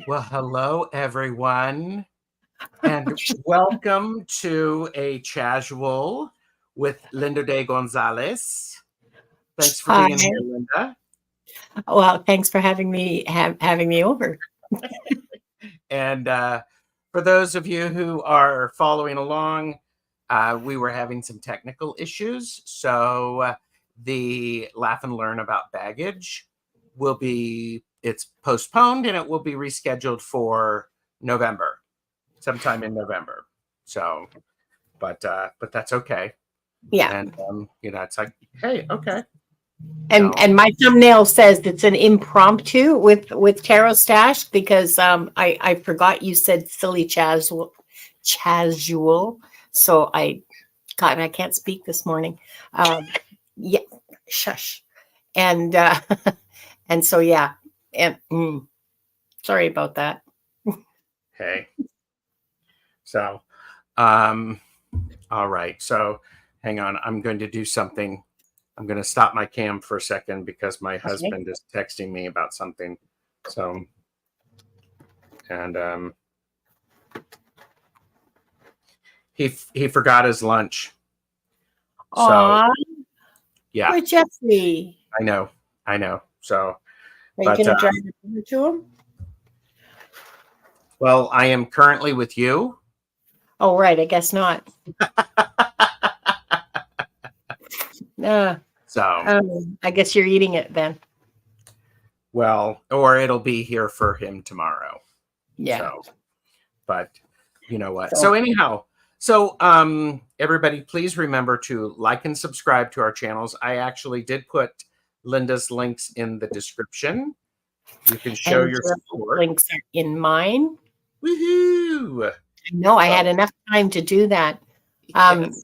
Well, hello, everyone, and welcome to a casual with Linda de Gonzalez. Thanks for Hi. being here, Linda. Well, thanks for having me over. And for those of you who are following along, we were having some technical issues. So the Laugh and Learn About Baggage it's postponed and it will be rescheduled for November, sometime in November. So, but that's okay. Yeah. And it's like, hey, okay. So And my thumbnail says it's an impromptu with Tarot Stash because I forgot you said silly casual. So I can't speak this morning. Yeah, shush. And and so yeah. And sorry about that. hey. So um all right. So hang on. I'm going to do something. I'm going to stop my cam for a second because my Okay. husband is texting me about something. So, and he forgot his lunch. So Aw, yeah, poor Jeffrey. I know. So, Are you but gonna drive it over to him? well, I am currently with you. Oh, right. I guess not. Uh, So, I guess you're eating it then. well, or it'll be here for him tomorrow. Yeah. So, but you know what? So, So anyhow, so everybody, please remember to like and subscribe to our channels. I actually did put Linda's links in the description. You can show and your your support. links are in mine. Woohoo! No, I had So, enough time to do that. Um, yes.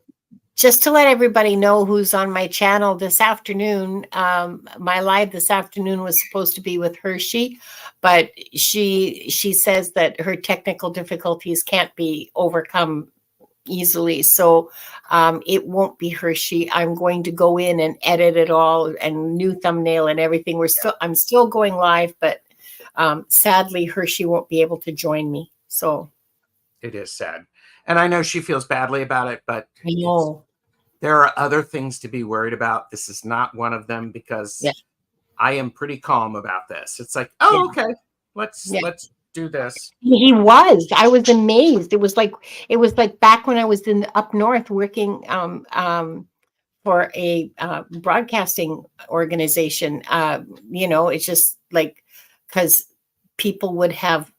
just to let everybody know who's on my channel this afternoon, my live this afternoon was supposed to be with Hershey, but she says that her technical difficulties can't be overcome easily. So it won't be Hershey. I'm going to go in and edit it all and new thumbnail and everything. I'm still going live, but sadly Hershey won't be able to join me. So It is sad. And I know she feels badly about it, but I know. there are other things to be worried about. This is not one of them Yeah. because I am pretty calm about this. It's like, Yeah. oh, okay, let's Yeah. do this. He was. I was amazed. It was like back when I was in up north working for a broadcasting organization. It's just like because people would have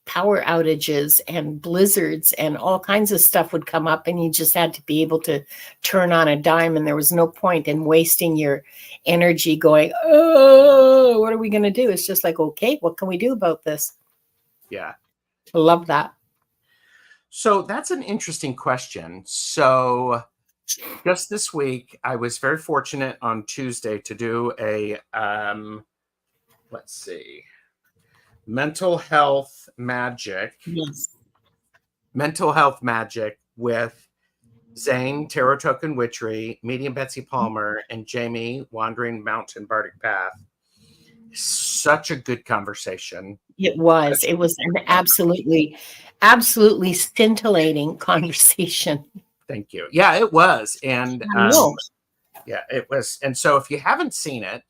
power outages and blizzards and all kinds of stuff would come up, and you just had to be able to turn on a dime, and there was no point in wasting your energy going, oh, what are we going to do? It's just like, okay, what can we do about this? Yeah. I love that. So that's an interesting question. So just this week, I was very fortunate on Tuesday to do a let's see, mental health magic, Yes. mental health magic with Zane, Tarot Token Witchery, Medium Betsy Palmer, and Jamie, Wandering Mountain Bardic Path. Such a good conversation. It was. It was an absolutely scintillating conversation. Thank you. Yeah, it was. And I know. yeah, it was. And so if you haven't seen it,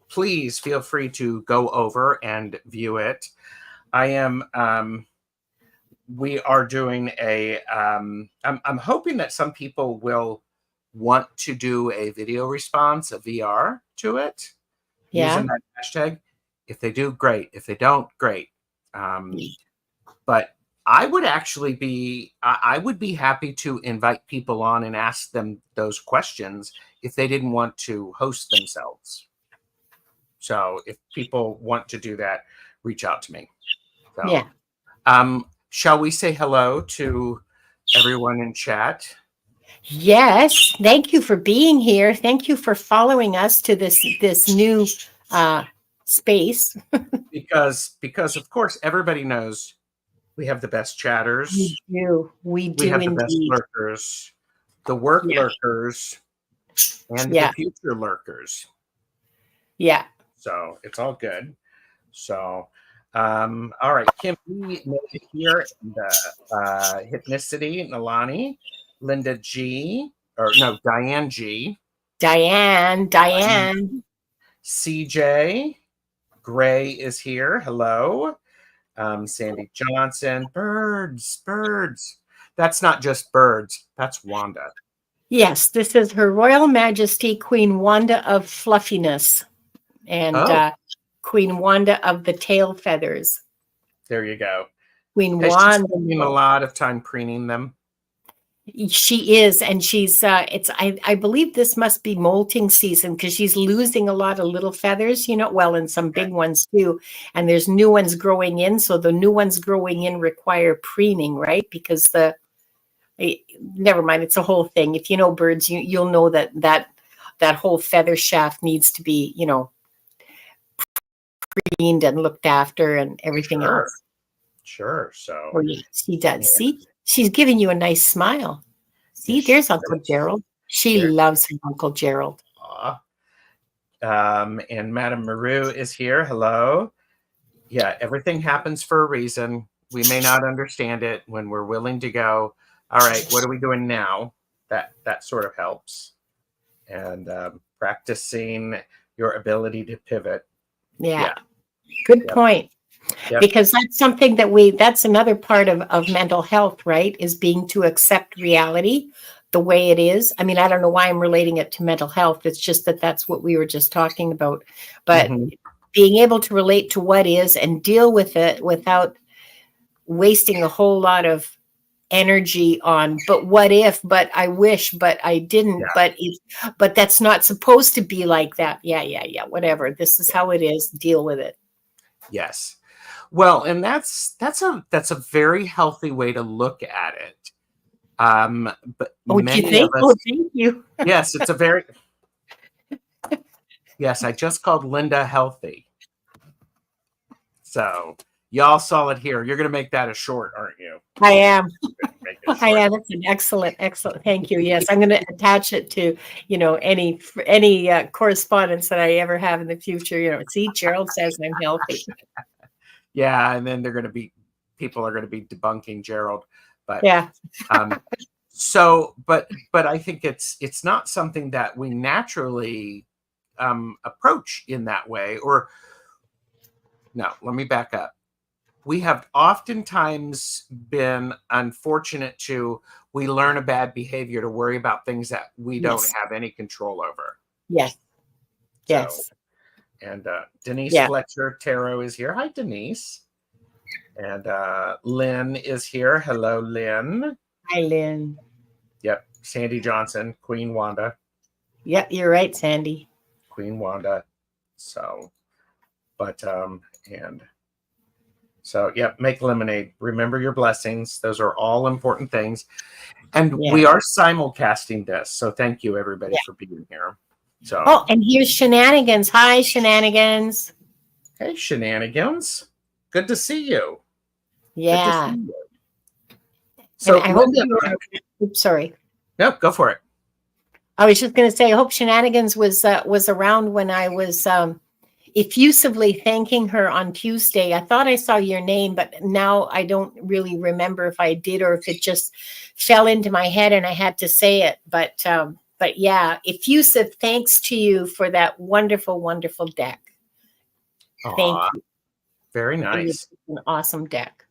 please feel free to go over and view it. I am we are doing I'm hoping that some people will want to do a video response, a VR to it, Yeah. using that hashtag. If they do, great. If they don't, great. But I would be happy to invite people on and ask them those questions if they didn't want to host themselves. So if people want to do that, reach out to me. So, Yeah. shall we say hello to everyone in chat? Yes. Thank you for being here. Thank you for following us to this new space. Because of course everybody knows we have the best chatters, We do. We we do have the best indeed. lurkers, the work Yeah. lurkers, and the Yeah. future lurkers. Yeah. So it's all good. So All right, Kim made it here. Hypnicity, Nalani, Linda G, or no, Diane G, Diane. CJ, Gray is here. Hello. Sandy Johnson, birds. That's not just birds. That's Wanda. Yes, this is Her Royal Majesty Queen Wanda of Fluffiness and Oh, Queen Wanda of the Tail Feathers. there you go. Queen Has she Wanda. spending a lot of time preening them? She is, and she's I believe this must be molting season because she's losing a lot of little feathers, well, and some big ones too. And there's new ones growing in. So the new ones growing in require preening, right? Because never mind, it's a whole thing. If you know birds, you'll know that whole feather shaft needs to be, preened and looked after and everything else. Sure. So Oh, yes, she does. See, she's giving you a nice smile. See, there's Uncle Gerald. She loves her Uncle Gerald. And Madame Maru is here. Hello. Yeah, everything happens for a reason. We may not understand it when we're willing to go, all right, what are we doing now? That sort of helps. And practicing your ability to pivot. Yeah. Good point. Yep. Because that's something that's another part of mental health, right? Is being to accept reality the way it is. I mean, I don't know why I'm relating it to mental health. It's just that's what we were just talking about. But being able to relate to what is and deal with it without wasting a whole lot of energy on, but what if, but I wish, but I didn't, but that's not supposed to be like that. Yeah. Whatever. This is how it is. Deal with it. Yes. Well, and that's a very healthy way to look at it. But many of us, thank you. Yes, it's a very yes. I just called Linda healthy, so y'all saw it here. You're going to make that a short, aren't you? I am. I am. That's an excellent. Thank you. Yes, I'm going to attach it to any correspondence that I ever have in the future. See, Gerald says I'm healthy. Yeah, and then people are going to be debunking Gerald, but yeah. So, but I think it's not something that we naturally approach in that way. Or no, let me back up. We have oftentimes been unfortunate we learn a bad behavior to worry about things that we don't have any control over. Yes. Yes. And Denise Fletcher Tarot is here. Hi, Denise. And Lynn is here. Hello, Lynn. Hi, Lynn. Yep. Sandy Johnson, Queen Wanda. Yep, you're right, Sandy. Queen Wanda. So, but, and so, yep, make lemonade. Remember your blessings. Those are all important things. And we are simulcasting this. So thank you, everybody, for being here. So. Oh, and here's Shenanigans. Hi, Shenanigans. Hey, Shenanigans. Good to see you. Yeah. Good to see you. So, I hope oops, sorry. Nope, go for it. I was just going to say, I hope Shenanigans was around when I was effusively thanking her on Tuesday. I thought I saw your name, but now I don't really remember if I did or if it just fell into my head and I had to say it. But yeah, effusive thanks to you for that wonderful, wonderful deck. Thank you. Very nice. An awesome deck.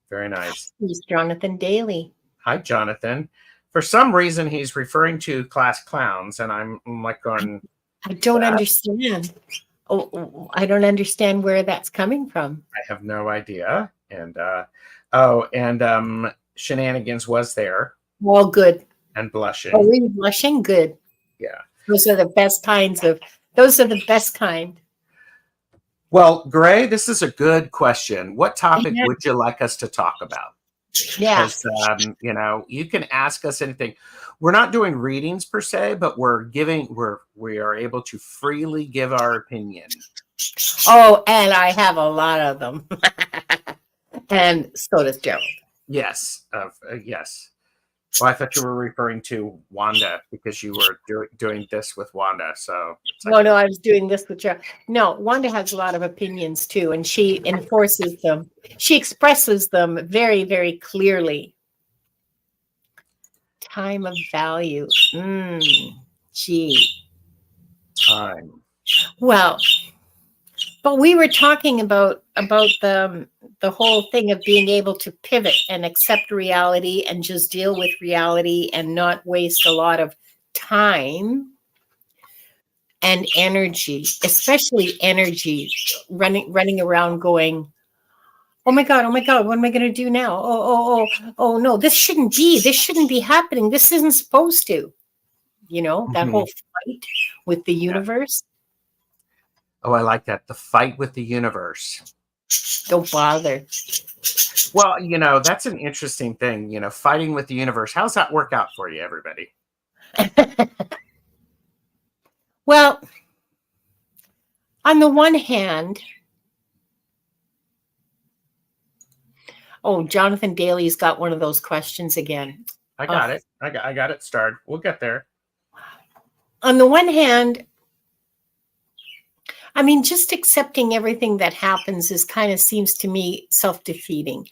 Very nice. He's Jonathan Daly. Hi, Jonathan. For some reason, he's referring to class clowns, and I'm like going. I don't understand. Oh, I don't understand where that's coming from. I have no idea. And Shenanigans was there. Well, good. And blushing. Oh, were you blushing? Good. Yeah. Those are the best kind. Well, Gray, this is a good question. What topic would you like us to talk about? Yeah. You can ask us anything. We're not doing readings per se, but we are able to freely give our opinion. Oh, and I have a lot of them. And so does Gerald. Yes. Yes. Well, I thought you were referring to Wanda because you were doing this with Wanda. So it's like, No, I was doing this with Joe. No, Wanda has a lot of opinions too, and she enforces them. She expresses them very, very clearly. Time of value. Gee. time. Well, but we were talking about the whole thing of being able to pivot and accept reality and just deal with reality and not waste a lot of time and energy, especially energy, running around going, oh my God, what am I going to do now? Oh no, this shouldn't be happening. This isn't supposed to, that Mhm. whole fight with the Yeah. universe. Oh, I like that. The fight with the universe. Don't bother. Well, that's an interesting thing, fighting with the universe. How's that work out for you, everybody? Well, on the one hand, Jonathan Daly's got one of those questions again. I got it. I got it started. We'll get there. On the one hand, I mean, just accepting everything that happens is kind of seems to me self-defeating.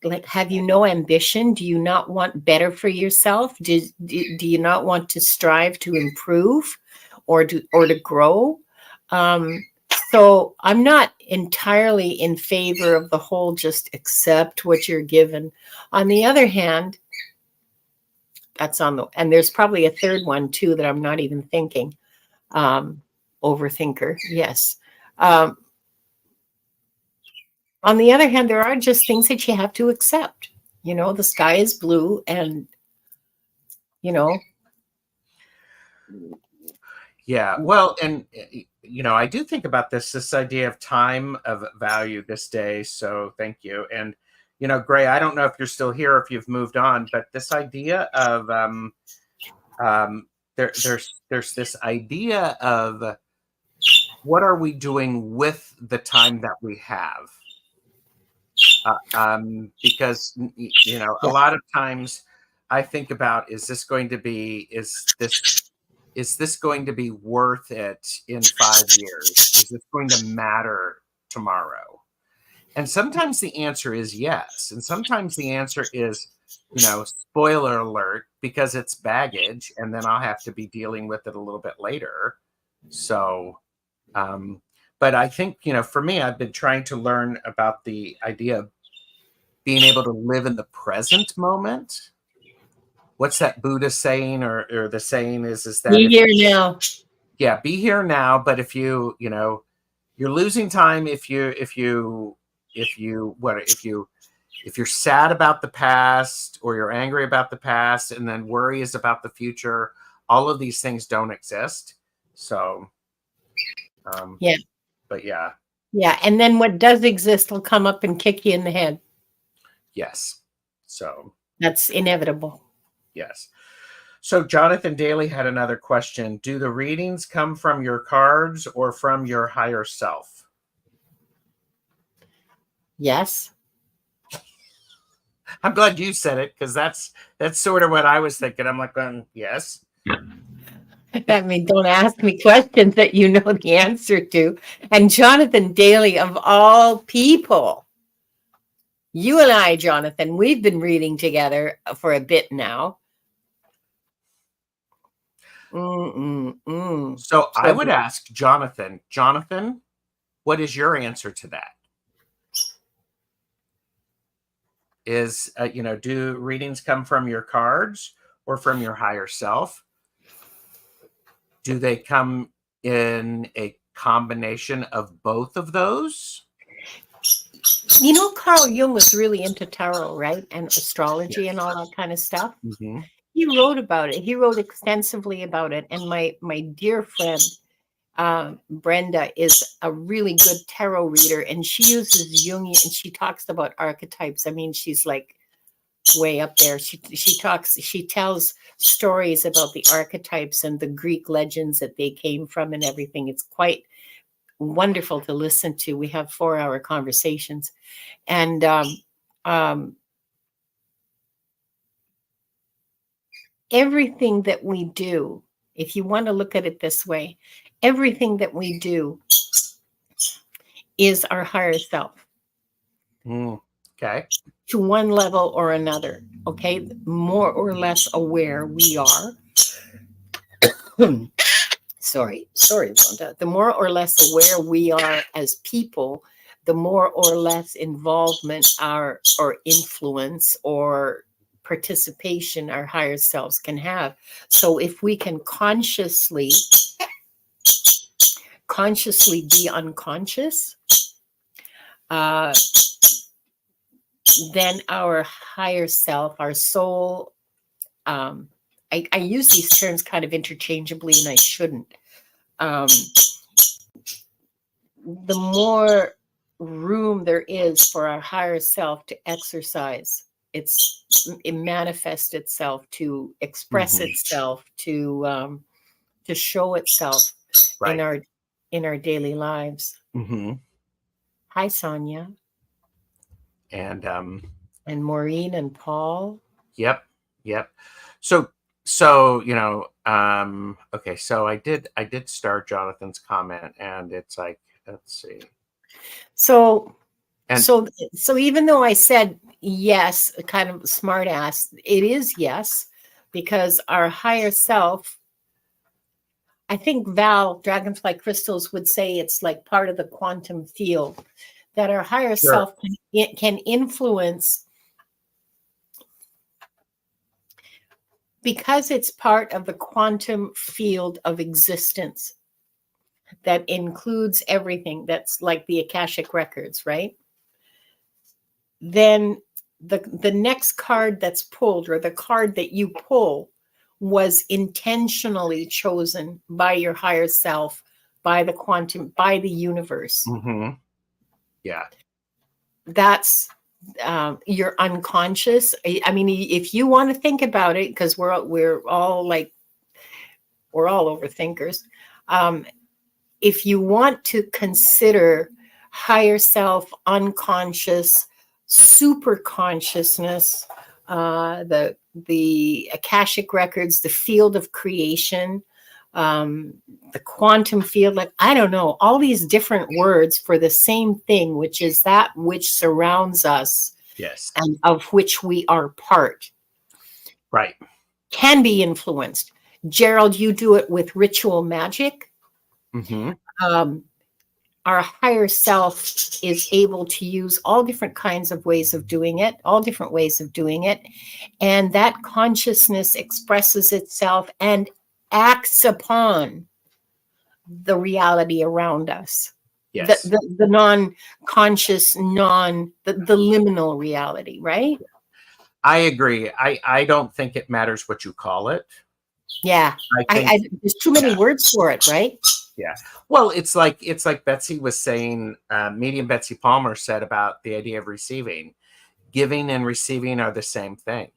Like, have you no ambition? Do you not want better for yourself? Do you not want to strive to improve or to grow? So I'm not entirely in favor of the whole just accept what you're given. On the other hand, and there's probably a third one too that I'm not even thinking. Overthinker, yes. On the other hand, there are just things that you have to accept. The sky is blue, and Yeah. Well, and I do think about this idea of time of value this day. So thank you. And Gray, I don't know if you're still here, if you've moved on, but this idea of there's this idea of what are we doing with the time that we have? Because a lot of times I think about, is this going to be worth it in 5 years? Is this going to matter tomorrow? And sometimes the answer is yes, and sometimes the answer is, spoiler alert, because it's baggage, and then I'll have to be dealing with it a little bit later. So but I think, for me, I've been trying to learn about the idea of being able to live in the present moment. What's that Buddha saying, or the saying is that be here now. Yeah, be here now. But if you're losing time if you're sad about the past, or you're angry about the past, and then worry is about the future. All of these things don't exist. So, Yeah. But yeah. Yeah. And then what does exist will come up and kick you in the head. Yes. So that's inevitable. Yes. So Jonathan Daly had another question. Do the readings come from your cards or from your higher self? Yes. I'm glad you said it, because that's sort of what I was thinking. I'm like, yes. I mean, don't ask me questions that you know the answer to. And Jonathan Daly, of all people, you and I, Jonathan, we've been reading together for a bit now. So I would ask Jonathan, what is your answer to that? Is, do readings come from your cards or from your higher self? Do they come in a combination of both of those? Carl Jung was really into tarot, right? And astrology, yes, and all that kind of stuff. Mm-hmm. He wrote about it. He wrote extensively about it. And my dear friend, Brenda, is a really good tarot reader, and she uses Jungian, and she talks about archetypes. I mean, she's like way up there. She tells stories about the archetypes and the Greek legends that they came from and everything. It's quite wonderful to listen to. We have 4-hour conversations, and everything that we do, if you want to look at it this way, everything that we do is our higher self. Okay. To one level or another. Okay. More or less aware we are. Sorry, Rhonda. The more or less aware we are as people, the more or less involvement or influence or participation our higher selves can have. So if we can consciously be unconscious, then our higher self, our soul, I use these terms kind of interchangeably, and I shouldn't. The more room there is for our higher self to exercise, it manifests itself, to express itself, to show itself in our daily lives. Hi, Sonia. And Maureen and Paul. Yep. So okay, so I did start Jonathan's comment, and it's like, let's see. So even though I said yes, kind of smart ass, it is yes, because our higher self, I think Val, Dragonfly Crystals, would say it's like part of the quantum field, that our higher self can influence, because it's part of the quantum field of existence that includes everything. That's like the Akashic Records, right? Then the next card that's pulled, or the card that you pull, was intentionally chosen by your higher self, by the quantum, by the universe. Yeah. That's your unconscious. I mean, if you want to think about it, because we're all overthinkers. If you want to consider higher self, unconscious, super consciousness, the Akashic Records, the field of creation, the quantum field, like, I don't know, all these different words for the same thing, which is that which surrounds us, yes, and of which we are part, right, can be influenced. Gerald, you do it with ritual magic. Our higher self is able to use all different kinds of ways of doing it, and that consciousness expresses itself and acts upon the reality around us. Yes. The non-conscious, the liminal reality, right? I agree. I don't think it matters what you call it. Yeah. There's too many words for it, right? Yeah. Well, it's like Betsy was saying, medium Betsy Palmer said about the idea of receiving. Giving and receiving are the same thing.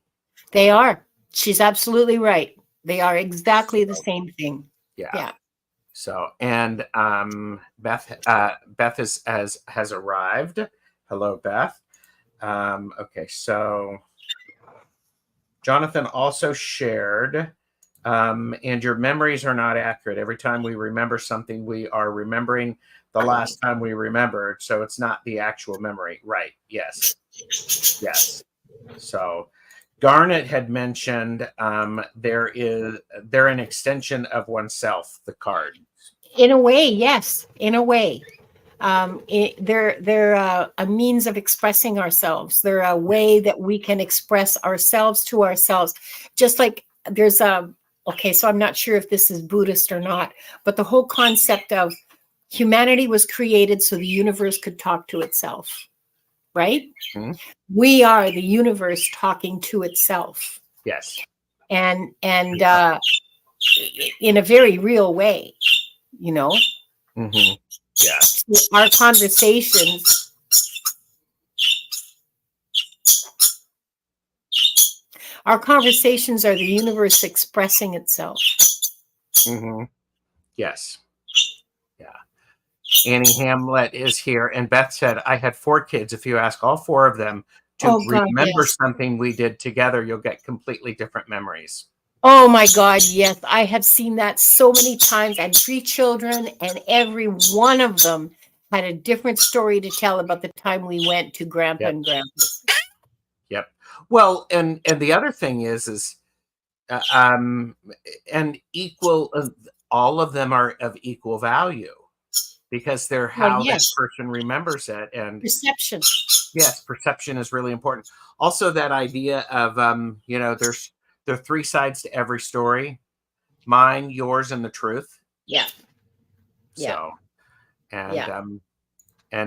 They are. She's absolutely right. They are exactly the same thing. Yeah. So, and Beth has arrived. Hello, Beth. Okay, so Jonathan also shared, and your memories are not accurate. Every time we remember something, we are remembering the last time we remembered. So it's not the actual memory. Right. Yes. So Garnet had mentioned they're an extension of oneself, the card. In a way, yes. In a way. They're a means of expressing ourselves. They're a way that we can express ourselves to ourselves. Just like there's okay, so I'm not sure if this is Buddhist or not, but the whole concept of humanity was created so the universe could talk to itself, right? We are the universe talking to itself. Yes. And in a very real way, you know? Yeah. Our conversations are the universe expressing itself. Yes. Yeah. Annie Hamlet is here, and Beth said, I had 4 kids. If you ask all 4 of them to remember something we did together, you'll get completely different memories. Oh my God, yes. I have seen that so many times. I had 3 children, and every one of them had a different story to tell about the time we went to Grandpa Yep. and Grandpa's. Yep. Well, and the other thing is uh, um, and equal. All of them are of equal value because they're Well, how that yes, person remembers it. And perception. yes, perception is really important. Also, that idea of there are three sides to every story: mine, yours, and the truth. Yeah, yeah, So, and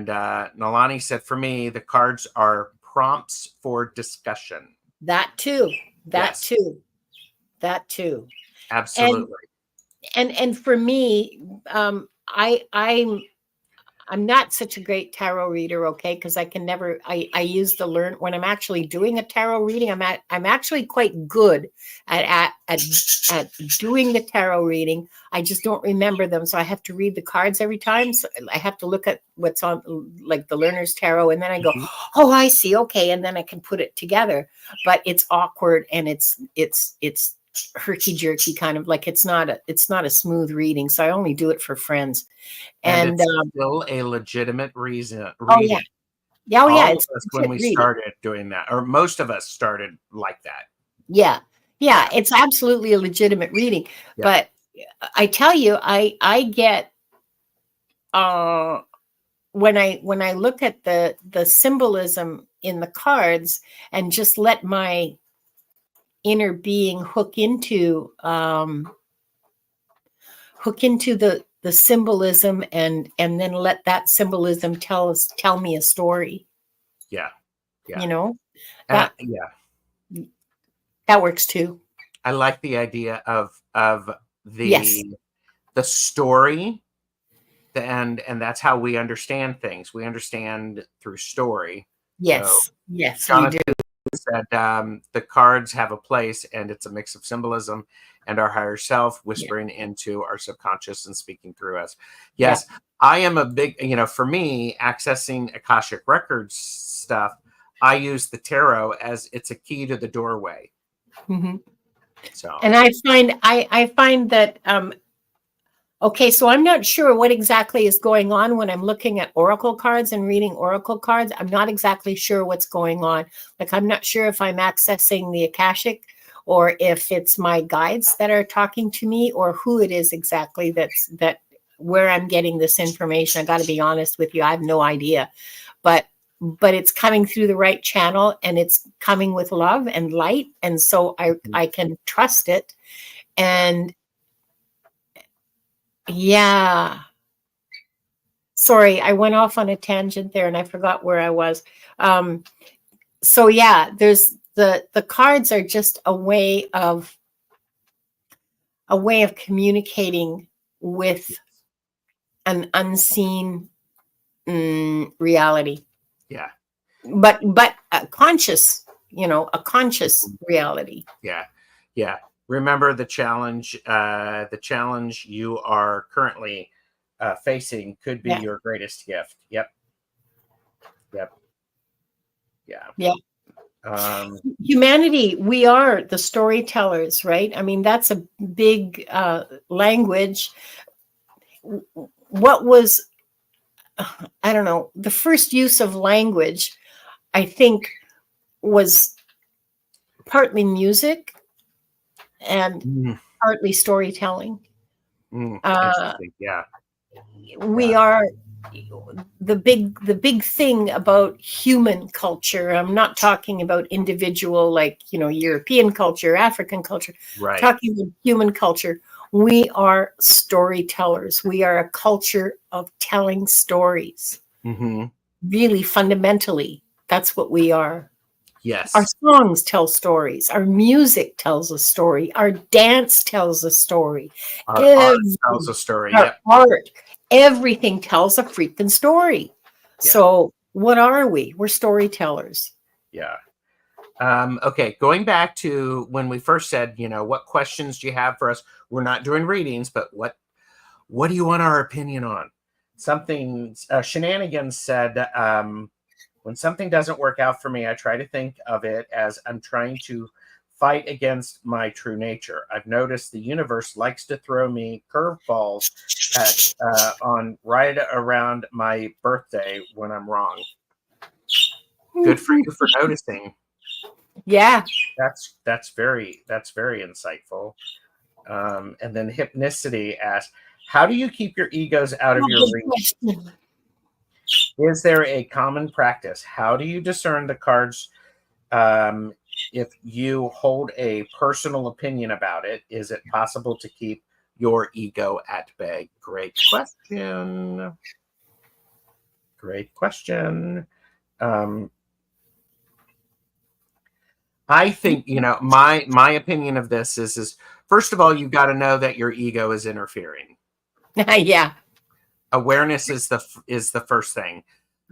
yeah. Nalani said, for me, the cards are prompts for discussion. That too. That Yes, too. That too. And absolutely. and for me, I'm not such a great tarot reader, okay? Because I can never. I use the learn when I'm actually doing a tarot reading. I'm actually quite good at doing the tarot reading. I just don't remember them, so I have to read the cards every time. So I have to look at what's on, like the learner's tarot, and then I go, Mhm. "Oh, I see, okay," and then I can put it together. But it's awkward, and it's herky jerky, kind of like it's not a smooth reading. So I only do it for friends. And And it's still a legitimate reason oh yeah, reading. yeah, oh yeah, All of it's us, when legit we reading. started doing that, or most of us started like that. Yeah, yeah, Yeah. it's absolutely a legitimate reading. Yep. But I tell you, I get uh when I look at the symbolism in the cards and just let my inner being hook into the symbolism, and then let that symbolism tell me a story. Yeah. Yeah. You know that Yeah. that works too. I like the idea of Yes, the story, and that's how we understand things. We understand through story. So yes, yes, we do. Jonathan said, the cards have a place, and it's a mix of symbolism and our higher self Yeah, whispering into our subconscious and speaking through us. yeah. Yes, I am a big, for me, accessing Akashic Records stuff, I use the tarot as it's a key to the doorway. Mhm. So, And I find that okay, so I'm not sure what exactly is going on when I'm looking at oracle cards and reading oracle cards. I'm not exactly sure what's going on. Like I'm not sure if I'm accessing the Akashic, or if it's my guides that are talking to me, or who it is exactly that where I'm getting this information. I got to be honest with you, I have no idea. But it's coming through the right channel, and it's coming with love and light, and so I can trust it. yeah. And yeah, sorry, I went off on a tangent there and I forgot where I was. um so yeah, there's the cards are just a way of communicating with an unseen reality, Yeah. but a conscious reality. Yeah. Yeah. Remember the challenge you are currently facing could be Yeah, your greatest gift. Yep. Yep. Yeah. yeah. Um, Humanity, we are the storytellers, right? I mean, that's a big language. What was, I don't know, the first use of language, I think, was partly music and mm, partly storytelling. Uh, interesting. Yeah. we Yeah. are the big thing about human culture. I'm not talking about individual, like, European culture, African culture. I'm Right. talking about human culture. We are storytellers. We are a culture of telling stories. Hmm. Really, fundamentally, that's what we are. Our Yes. songs tell stories. Our music tells a story. Our dance tells a story. Our art Every, tells a story. our Yep. art, everything tells a freaking story. Yeah. So, what are we? We're storytellers. Yeah. Okay. Going back to when we first said, what questions do you have for us? We're not doing readings, but what do you want our opinion on? Something Shenanigans said, when something doesn't work out for me, I try to think of it as I'm trying to fight against my true nature. I've noticed the universe likes to throw me curveballs on right around my birthday when I'm wrong. Good for you for noticing. Yeah. That's very insightful. And then Hypnicity asks, how do you keep your egos out of your reach? Is there a common practice? How do you discern the cards? If you hold a personal opinion about it, is it possible to keep your ego at bay? Great question. Great question. I think, my opinion of this is first of all, you've got to know that your ego is interfering. Yeah. Awareness is the first thing.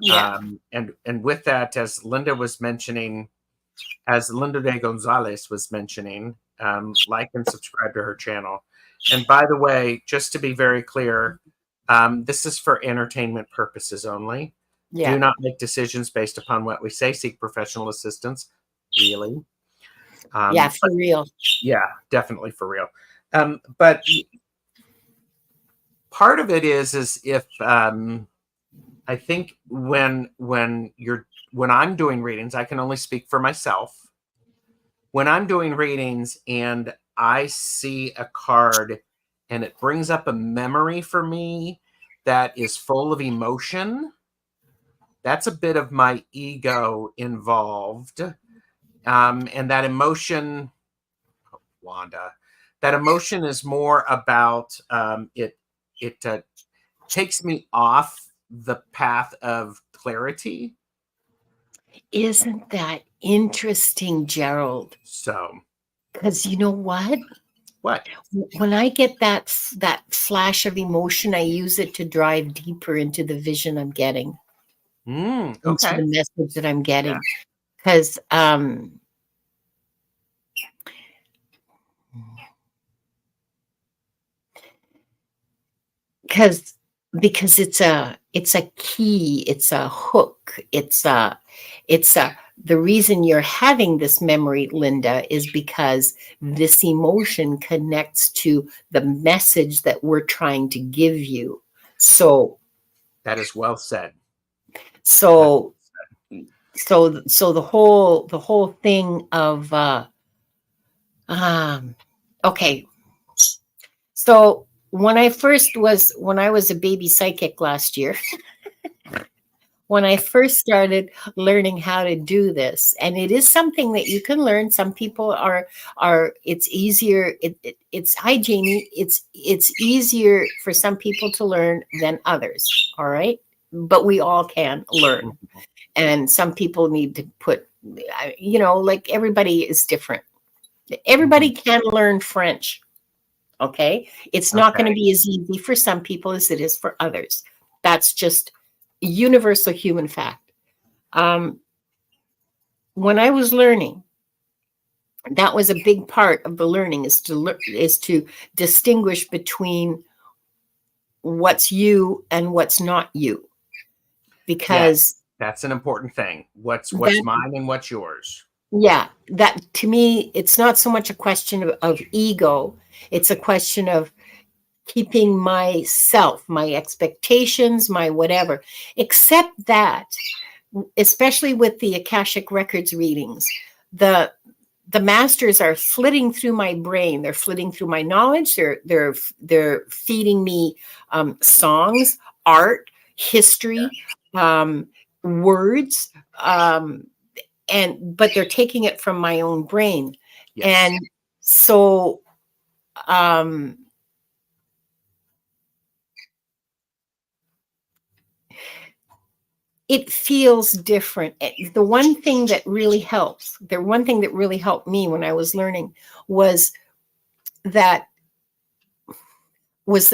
Yeah. And with that, as Linda de Gonzalez was mentioning, like and subscribe to her channel. And by the way, just to be very clear, this is for entertainment purposes only. Yeah. Do not make decisions based upon what we say. Seek professional assistance. Really. Yeah, for real. Yeah, definitely for real. But part of it is if I think when I'm doing readings, I can only speak for myself. When I'm doing readings and I see a card and it brings up a memory for me that is full of emotion, that's a bit of my ego involved. And that emotion, Wanda, that emotion is more about it takes me off the path of clarity. Isn't that interesting, Gerald? So, because you know what? What? When I get that flash of emotion, I use it to drive deeper into the vision I'm getting, into Okay. the message that I'm getting. Because because it's a key, it's a hook, it's a the reason you're having this memory, Linda, is because this emotion connects to the message that we're trying to give you. So that is well said. So the whole thing of okay. So when I was a baby psychic last year, when I first started learning how to do this, and it is something that you can learn. Some people are it's easier. It's hi Jamie. It's easier for some people to learn than others. All right, but we all can learn, and some people need to put, like everybody is different. Everybody can learn French. Okay, it's not going to be as easy for some people as it is for others. That's just universal human fact. When I was learning, that was a big part of the learning, is to distinguish between what's you and what's not you, because that's an important thing. What's mine and what's yours. Yeah, that to me, it's not so much a question of ego. It's a question of keeping myself, my expectations, my whatever, except that, especially with the Akashic Records readings, the masters are flitting through my brain. They're flitting through my knowledge. They're feeding me songs, art, history, words, but they're taking it from my own brain. Yes. And so it feels different. The one thing that really helped me when I was learning was the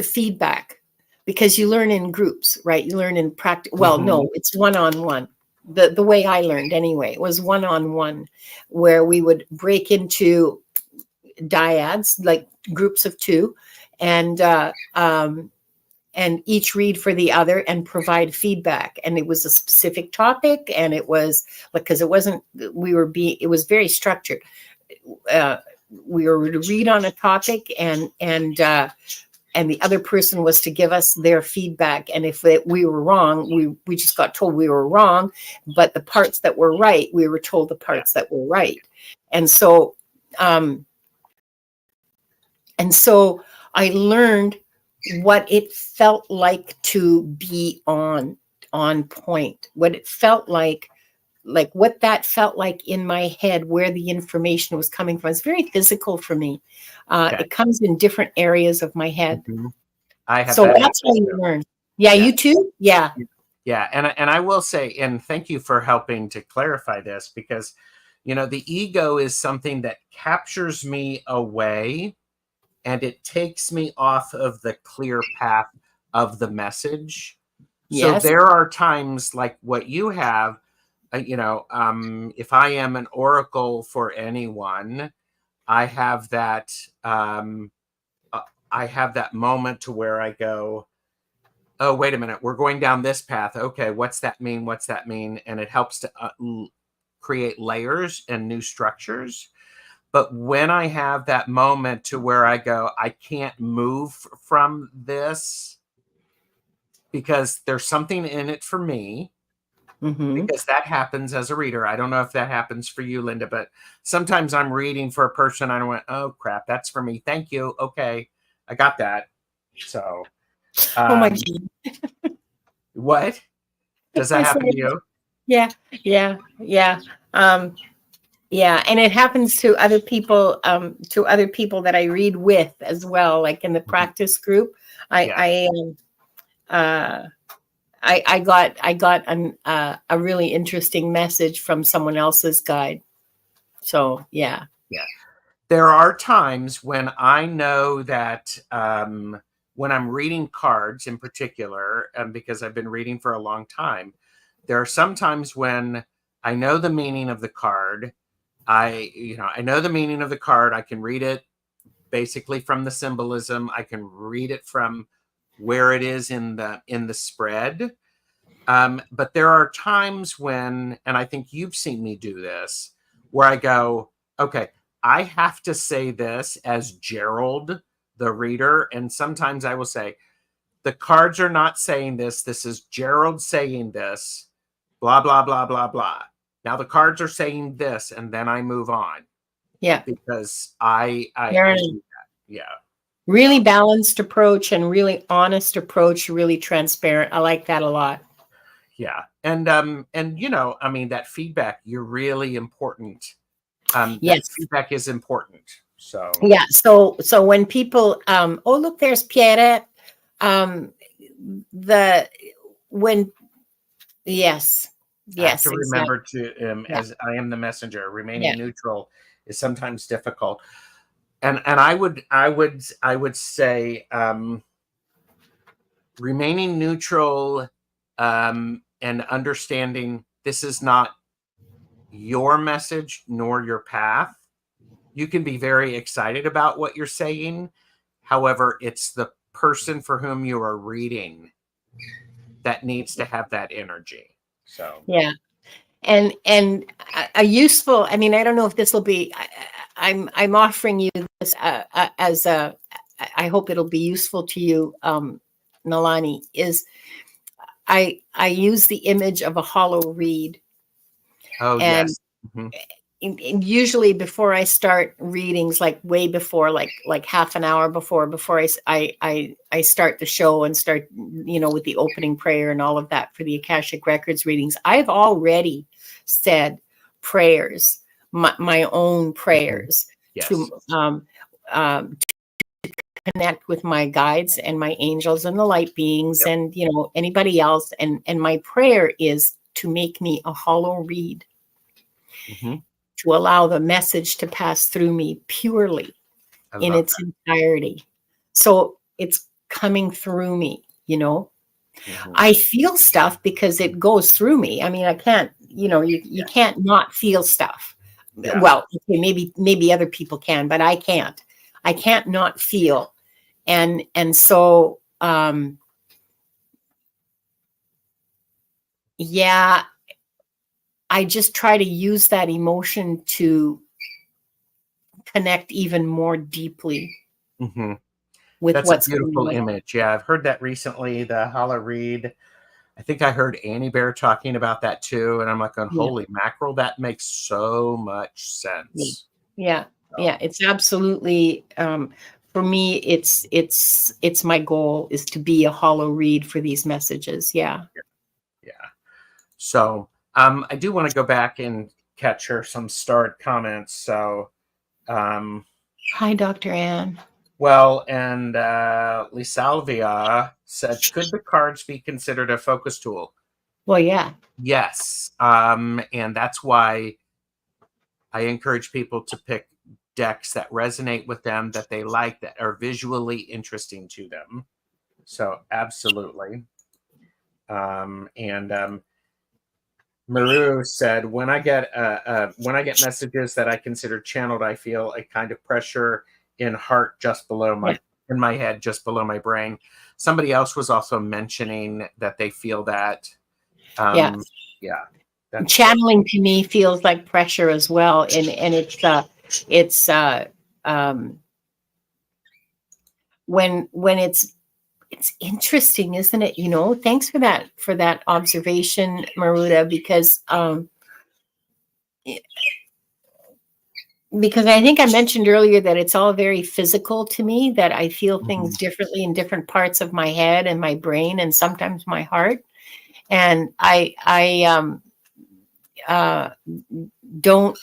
feedback, because you learn in groups, right? You learn in practice. Well, no, it's one-on-one. The way I learned anyway, it was one-on-one, where we would break into dyads, like groups of two, and each read for the other and provide feedback. And it was a specific topic, and it was because it was very structured. we were to read on a topic, and the other person was to give us their feedback. And if we were wrong, we just got told we were wrong. But the parts that were right, we were told the parts that were right. And so, I learned what it felt like to be on point, what it felt like what that felt like in my head, where the information was coming from. It's very physical for me. Okay. It comes in different areas of my head. Mm-hmm. I have So that that's how you too. learn. Yeah, Yeah. you too? Yeah. Yeah. And I will say, and thank you for helping to clarify this, because, the ego is something that captures me away, and it takes me off of the clear path of the message. So Yes. there are times like what you have, if I am an oracle for anyone, I have that, I have that moment to where I go, oh, wait a minute, we're going down this path. Okay, what's that mean? What's that mean? And it helps to create layers and new structures. But when I have that moment to where I go, I can't move from this because there's something in it for me, Mm-hmm. because that happens as a reader. I don't know if that happens for you, Linda, but sometimes I'm reading for a person. I went, oh, crap, that's for me. Thank you. Okay, I got that. So, Oh my um, God. what? Does that I said, happen to you? yeah, yeah, yeah. Yeah, and it happens to other people that I read with as well, like in the practice group. Yeah. I got a really interesting message from someone else's guide. So yeah. Yeah. There are times when I know that, when I'm reading cards in particular, because I've been reading for a long time, there are some times when I know the meaning of the card. I know the meaning of the card. I can read it basically from the symbolism. I can read it from where it is in the spread. But there are times when, and I think you've seen me do this, where I go, okay, I have to say this as Gerald, the reader. And sometimes I will say, the cards are not saying this. This is Gerald saying this, blah, blah, blah, blah, blah. Now the cards are saying this, and then I move on, Yeah. because I Very do that. Yeah. really balanced approach and really honest approach, really transparent. I like that a lot. Yeah. And I mean, that feedback, you're really important. That Yes. feedback is important. So Yeah. So when people oh look, there's Pierrette. Um the when yes. I have Yes, to exactly. remember to, Yeah. as I am the messenger, Yeah. remaining neutral is sometimes difficult. And I would say, remaining neutral, and understanding this is not your message nor your path. You can be very excited about what you're saying. However, it's the person for whom you are reading that needs to have that energy. So, Yeah. And a useful, I mean, I don't know if this will be, I'm offering you this as a, I hope it'll be useful to you, Nalani, is I use the image of a hollow reed. oh, And yes. Mm-hmm. usually before I start readings, like way before, like half an hour before I start the show and start, with the opening prayer and all of that for the Akashic Records readings, I've already said prayers, my own prayers Yes. to connect with my guides and my angels and the light beings, Yep. and anybody else, and my prayer is to make me a hollow reed, Mm-hmm. to allow the message to pass through me purely I in love its entirety. So it's coming through me, that. Mm-hmm. I feel stuff because it goes through me. I mean, I can't, you can't not feel stuff. Yeah. Well, okay, maybe other people can, but I can't. I can't not feel. And so yeah, I just try to use that emotion to connect even more deeply Hmm. with That's a what's going beautiful on. image. Yeah, I've heard that recently. The hollow reed. I think I heard Annie Bear talking about that too, and I'm like, going, Yeah, holy mackerel, that makes so much yeah, sense. yeah, So, yeah. It's absolutely for me. It's my goal is to be a hollow read for these messages. Yeah. yeah. So, I do want to go back and catch her some starred comments. So, um, Hi, Dr. Ann. well, and Lisalvia said, could the cards be considered a focus tool? Well, yeah, Yes. And that's why I encourage people to pick decks that resonate with them, that they like, that are visually interesting to them. So absolutely. And Maru said, when I get messages that I consider channeled, I feel a kind of pressure in heart just below yeah, in my head, just below my brain. Somebody else was also mentioning that they feel that. yeah. Um, yeah, that's Channeling to me feels like pressure as well, and it's um, when it's interesting, isn't it? Thanks for that observation, Maruda, because I think I mentioned earlier that it's all very physical to me, that I feel things mhm. differently in different parts of my head and my brain and sometimes my heart. And uh, don't,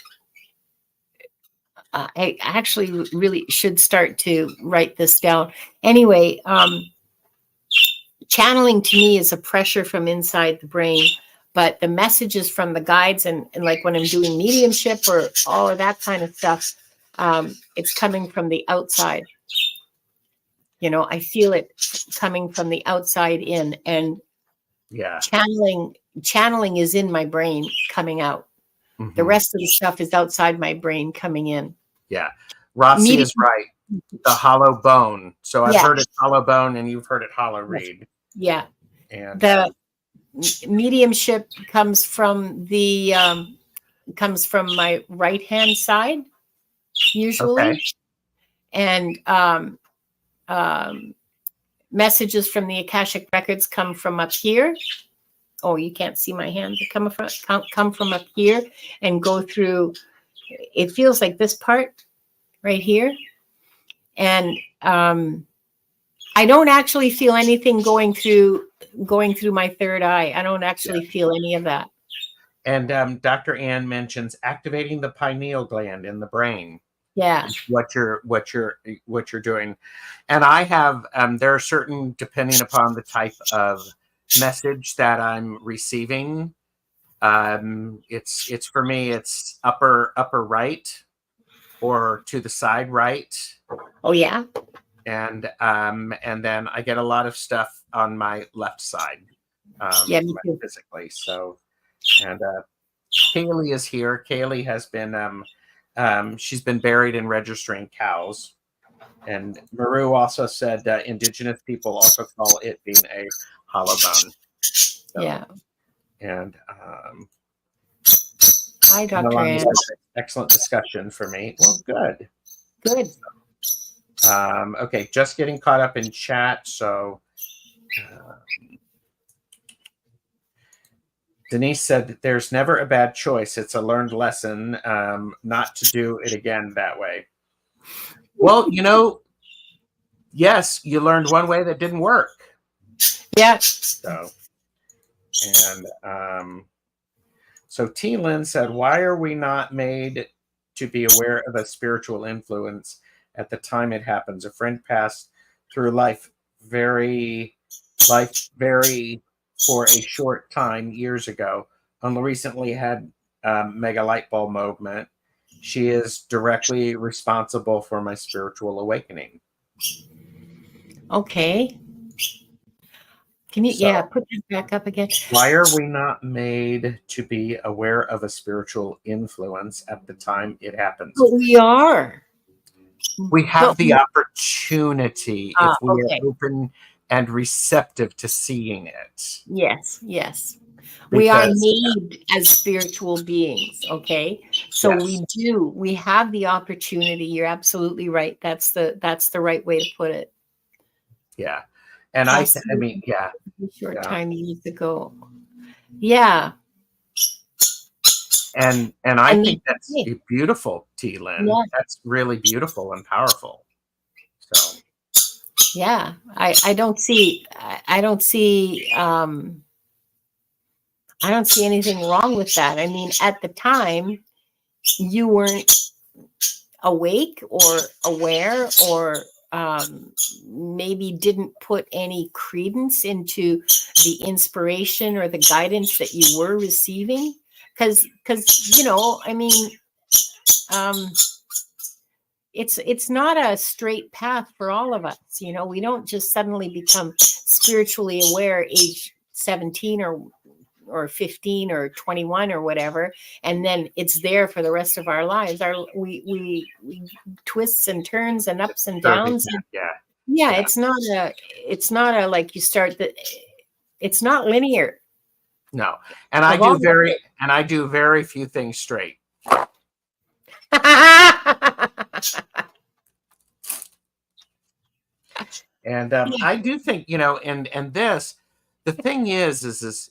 I actually really should start to write this down. Anyway, channeling to me is a pressure from inside the brain, but the messages from the guides and like when I'm doing mediumship or all of that kind of stuff, it's coming from the outside. I feel it coming from the outside in, and Yeah. channeling is in my brain coming out. The Hmm. rest of the stuff is outside my brain coming in. Yeah. Rossi is Medium, right. The hollow bone. So I've yeah, heard it hollow bone and you've heard it hollow yes, reed. yeah. And The mediumship comes from my right hand side okay. usually, and um, messages from the Akashic Records come from up here. Oh, you can't see my hand. They come from up here and go through. It feels like this part right here, and I don't actually feel anything going through my third eye. I don't Yeah. actually feel any of that. And Dr. Ann mentions activating the pineal gland in the brain. Yeah, What you're doing. And I have there are certain, depending upon the type of message that I'm receiving, it's for me, it's upper right or to the side right. oh yeah, And then I get a lot of stuff on my left side, yeah, me too. physically. So, and Kaylee is here. Kaylee has been she's been buried in registering cows. And Maru also said indigenous people also call it being a hollow bone. So, Yeah. and Hi, Dr. Melanie Ann. said, excellent discussion for me. Well, good. Good. Okay, just getting caught up in chat. So Denise said that there's never a bad choice. It's a learned lesson not to do it again that way. Well, yes, you learned one way that didn't work. Yeah. So, and so T. Lynn said, why are we not made to be aware of a spiritual influence at the time it happens? A friend passed through life very for a short time years ago. Only recently had mega light bulb movement. She is directly responsible for my spiritual awakening. Okay. Can you, So, yeah, put that back up again? why are we not made to be aware of a spiritual influence at the time it happens? But we are. We have But the opportunity if we are okay. open and receptive to seeing it. Yes. Yes. We are because made as spiritual beings, okay? So yes, we have the opportunity. You're absolutely right. That's the right way to put it. yeah. And I Possibly mean, yeah, a short yeah. time years ago. Yeah. And I And think that's beautiful, T. Lynn. yeah, That's really beautiful and powerful. So, yeah. I don't see anything wrong with that. I mean, at the time, you weren't awake or aware or maybe didn't put any credence into the inspiration or the guidance that you were receiving. Because I mean, um, it's not a straight path for all of us. We don't just suddenly become spiritually aware age 17 or 15 or 21 or whatever, and then it's there for the rest of our lives. We twists and turns and ups and serving downs. that, yeah, Yeah, yeah. it's not a like you start the it's not linear. No. And Of all the I do very few things straight. And I do think, and this, the thing is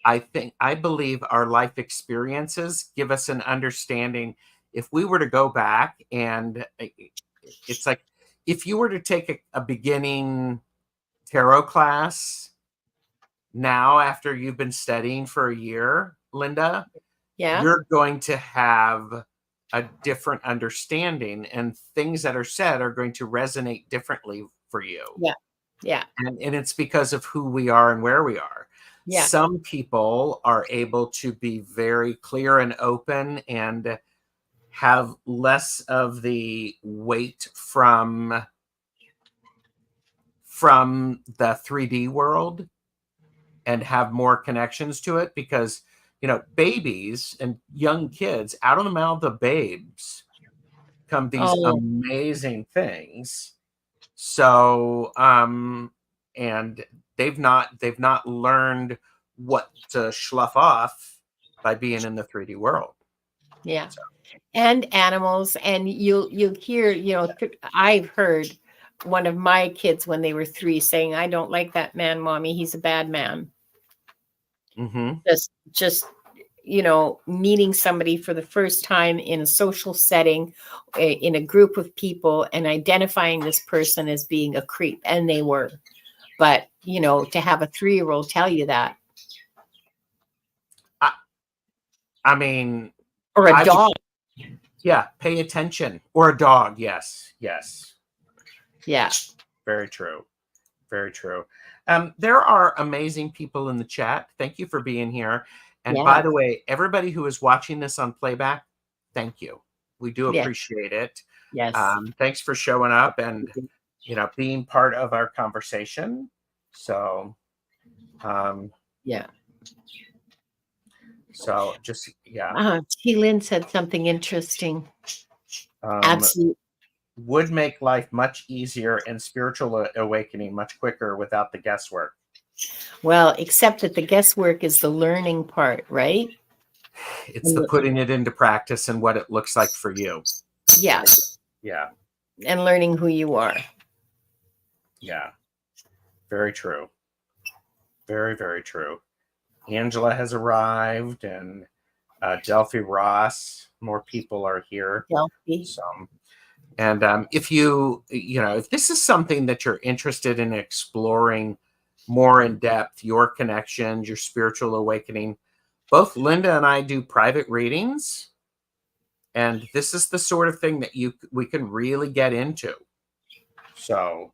I believe our life experiences give us an understanding. If we were to go back and it's like, if you were to take a beginning tarot class now, after you've been studying for a year, Linda, Yeah, you're going to have a different understanding, and things that are said are going to resonate differently for you. yeah, yeah, And it's because of who we are and where we are. yeah. Some people are able to be very clear and open and have less of the weight from the 3D world and have more connections to it, because babies and young kids, out of the mouth of babes come these Oh, amazing things. So and they've not learned what to slough off by being in the 3D world. yeah. So, And animals, and you'll hear, I've heard one of my kids when they were 3 saying, "I don't like that man, mommy. He's a bad man." mm-hmm. Just meeting somebody for the first time in a social setting, in a group of people, and identifying this person as being a creep, and they were. But to have a 3-year-old tell you that, I mean, or a I would, dog. yeah, pay attention. Or a dog. Yes, yes, Yeah, very true, very true. There are amazing people in the chat. Thank you for being here. And by yeah, the way, everybody who is watching this on playback, thank you. We do yeah, appreciate it. yes, Thanks for showing up and being part of our conversation. So, um, yeah. so just yeah, T. Lynn said something interesting. um, Absolutely. would make life much easier and spiritual awakening much quicker without the guesswork. Well, except that the guesswork is the learning part, right? It's And the putting it into practice and what it looks like for you. yeah, Yeah, and learning who you are. yeah, very true. Very, very true. Angela has arrived, and Delphi Ross. More people are here. Healthy. Some. And if this is something that you're interested in exploring more in depth, your connections, your spiritual awakening, both Linda and I do private readings. And this is the sort of thing that we can really get into. So,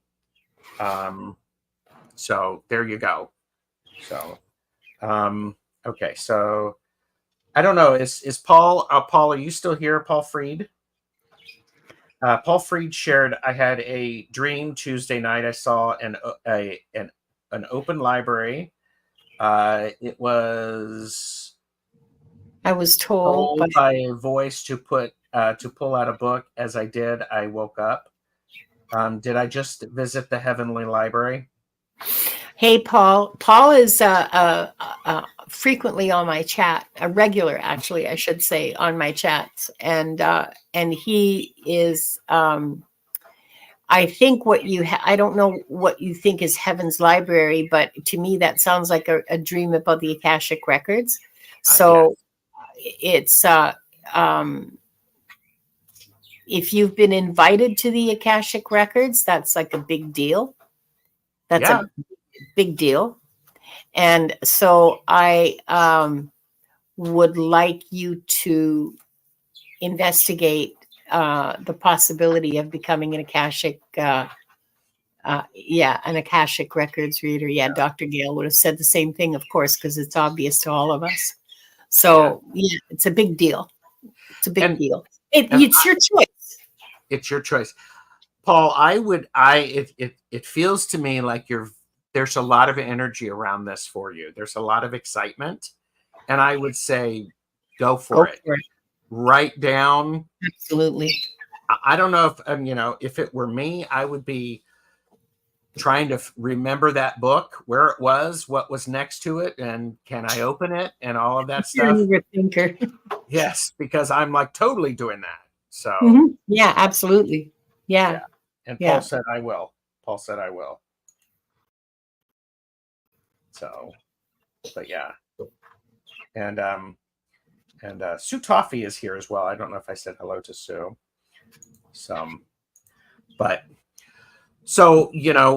so there you go. So, okay. So I don't know. Is Paul, Paul, are you still here? Paul Freed? Paul Freed shared, I had a dream Tuesday night. I saw an open library. It was I was told, but told by a voice to pull out a book. As I did, I woke up. Did I just visit the heavenly library? Hey, Paul. Paul is frequently on my chat, a regular, actually, I should say, on my chats, and he is. I think what I don't know what you think is Heaven's Library, but to me that sounds like a dream about the Akashic Records. Yeah. So it's if you've been invited to the Akashic Records, that's like a big deal. That's Yeah. a big deal. And so I would like you to investigate the possibility of becoming an Akashic, an Akashic Records reader. Yeah, Dr. Gale would have said the same thing, of course, because it's obvious to all of us. So yeah, it's a big deal. It's a big deal. It's your choice. It's your choice. Paul, it feels to me like there's a lot of energy around this for you. There's a lot of excitement. And I would say go for it. Write down. Absolutely. I don't know if, if it were me, I would be trying to remember that book, where it was, what was next to it, and can I open it, and all of that stuff. You're a thinker. Yes, because I'm like totally doing that. So yeah, absolutely. Yeah. And Paul said I will. So, but yeah. And Sue Toffee is here as well. I don't know if I said hello to Sue. But so,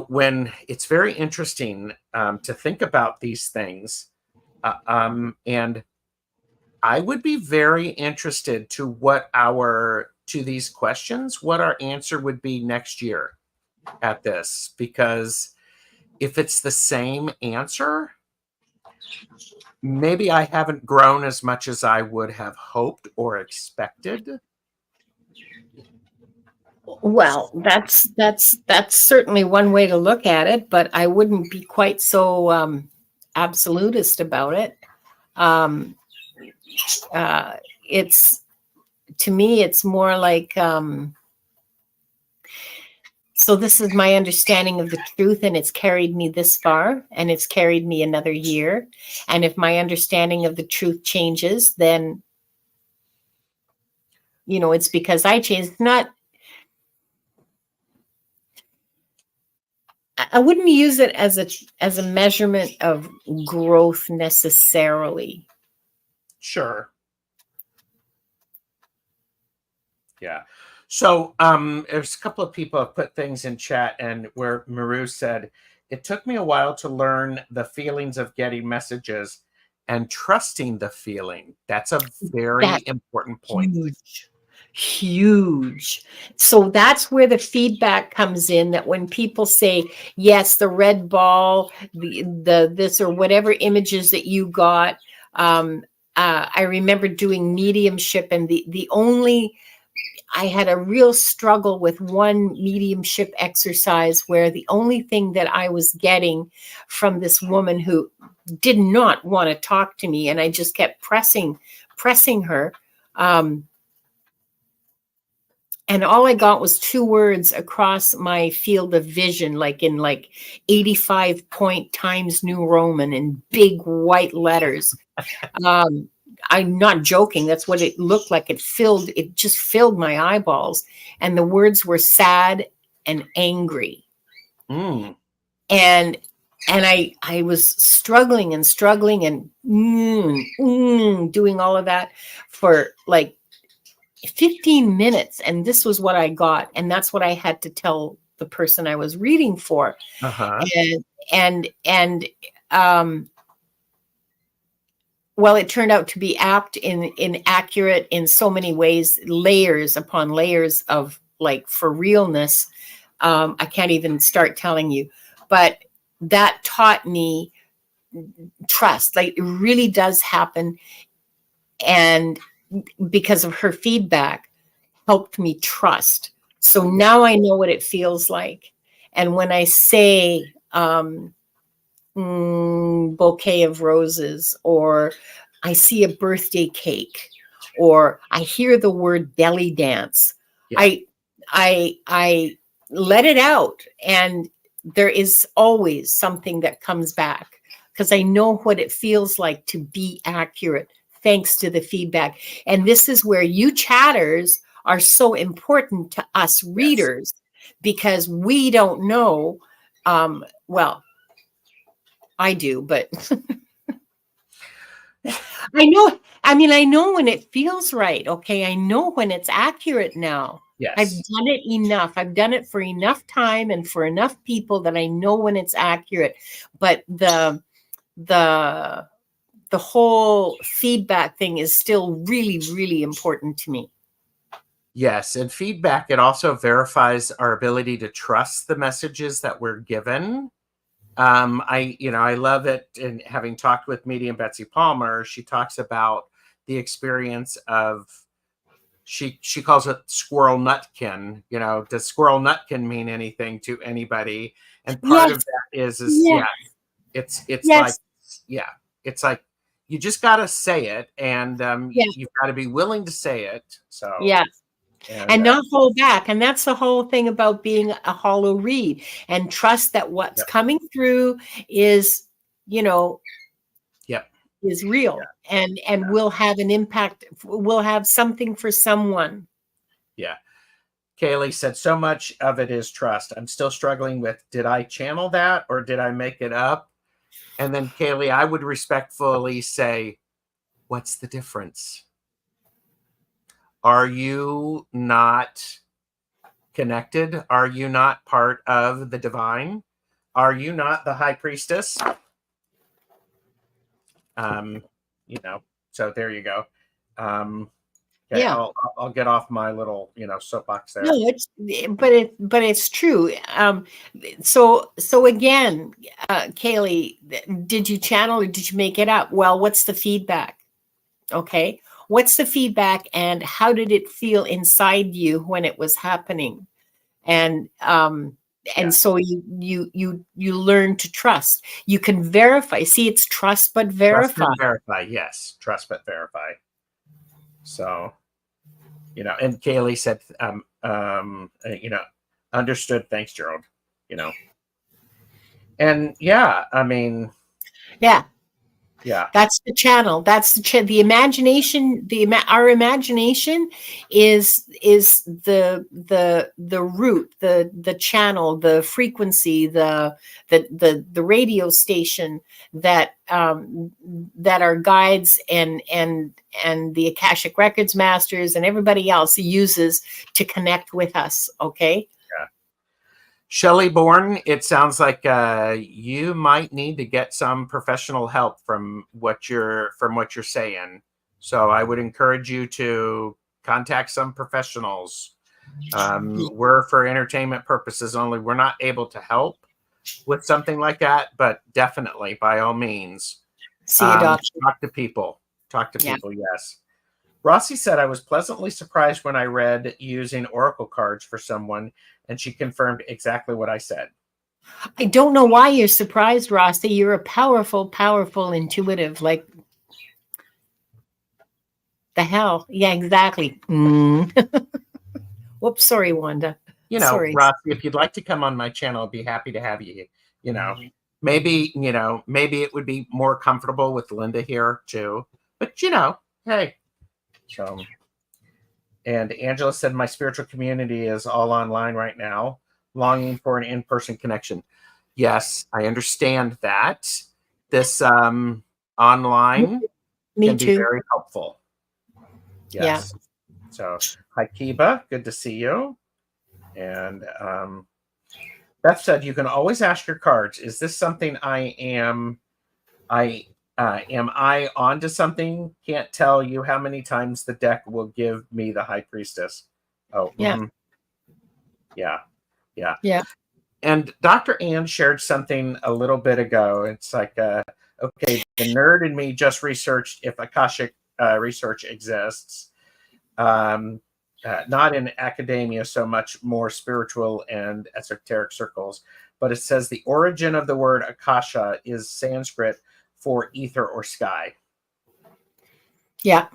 when it's very interesting to think about these things, and I would be very interested to these questions, what our answer would be next year at this, because if it's the same answer, maybe I haven't grown as much as I would have hoped or expected. Well, that's certainly one way to look at it, but I wouldn't be quite so absolutist about it. It's, to me, it's more like, so this is my understanding of the truth, and it's carried me this far, and it's carried me another year. And if my understanding of the truth changes, then, it's because I changed. It's not, I wouldn't use it as a measurement of growth necessarily. Sure. Yeah. So there's a couple of people have put things in chat, and where Maru said, it took me a while to learn the feelings of getting messages and trusting the feeling. That's a very important point. Huge. So that's where the feedback comes in, that when people say, yes, the red ball, the this or whatever images that you got, I remember doing mediumship, and I had a real struggle with one mediumship exercise where the only thing that I was getting from this woman who did not want to talk to me, and I just kept pressing her. And all I got was 2 words across my field of vision, like in 85 point Times New Roman in big white letters. I'm not joking. That's what it looked like. It just filled my eyeballs. And the words were sad and angry. And I was struggling and doing all of that for 15 minutes. And this was what I got. And that's what I had to tell the person I was reading for. Well, it turned out to be apt and accurate in so many ways, layers upon layers of for realness. I can't even start telling you, but that taught me trust. It really does happen. And because of her feedback, helped me trust. So now I know what it feels like. And when I say bouquet of roses, or I see a birthday cake, or I hear the word belly dance, I let it out. And there is always something that comes back, because I know what it feels like to be accurate, thanks to the feedback. And this is where you chatters are so important to us Yes. readers, because we don't know. Well, I do, but I know. I mean, I know when it feels right. Okay. I know when it's accurate now. I've Yes. done it enough. I've done it for enough time and for enough people that I know when it's accurate. But the the whole feedback thing is still really, really important to me. Yes, and feedback, it also verifies our ability to trust the messages that we're given. I love it. And having talked with medium Betsy Palmer, she talks about the experience of, she calls it squirrel nutkin. Does squirrel nutkin mean anything to anybody? And part of Yes, that is yes, yeah, it's like, yes, yeah, it's like you just got to say it, and yeah, you've got to be willing to say it. So, yeah. and And not hold back. And that's the whole thing about being a hollow reed, and trust that what's yep, coming through is, you know, yep, is real, and will have an impact, will have something for someone. yeah. Kaylee said, so much of it is trust. I'm still struggling with, did I channel that or did I make it up? And then, Kaylee, I would respectfully say, what's the difference? Are you not connected? Are you not part of the divine? Are you not the high priestess? Um, so there you go. Okay, Yeah. I'll get off my little, soapbox No, there. but it's true. So again, Kaylee, did you channel or did you make it up? Well, what's the feedback? Okay. What's the feedback, and how did it feel inside you when it was happening? And Yeah. so you learn to trust. You can verify. See, it's trust but Trust verify. and verify. Yes. Trust but verify. So, and Kaylee said, understood. Thanks, Gerald. You know, and yeah, I mean, Yeah. yeah, That's the channel. That's the imagination. Our imagination is the root, the channel, the frequency, the radio station that that our guides and the Akashic Records masters and everybody else uses to connect with us. Okay. yeah. Shelley Bourne, it sounds like you might need to get some professional help from what you're saying. So I would encourage you to contact some professionals. We're for entertainment purposes only. We're not able to help with something like that, but definitely, by all means, See a doctor. talk to people. Talk to Yeah. people. Yes. Rossi said, I was pleasantly surprised when I read using oracle cards for someone, and she confirmed exactly what I said. I don't know why you're surprised, Rossi. You're a powerful, powerful intuitive. Like the hell. Yeah, exactly. Whoops. Sorry, Wanda. Sorry. Rossi, if you'd like to come on my channel, I'd be happy to have you. You know, maybe it would be more comfortable with Linda here too. But hey. So, and Angela said, my spiritual community is all online right now, longing for an in-person connection. Yes, I understand that. This online Me can be too. very helpful. Yeah. Yes. So, hi, Kiba. Good to see you. And Beth said, you can always ask your cards, is this something am I onto something? Can't tell you how many times the deck will give me the high priestess. Oh, Yeah. Yeah. Yeah. Yeah. And Dr. Ann shared something a little bit ago. It's like, okay, the nerd in me just researched if Akashic research exists. Not in academia so much, more spiritual and esoteric circles. But it says the origin of the word Akasha is Sanskrit for ether or sky. Yeah.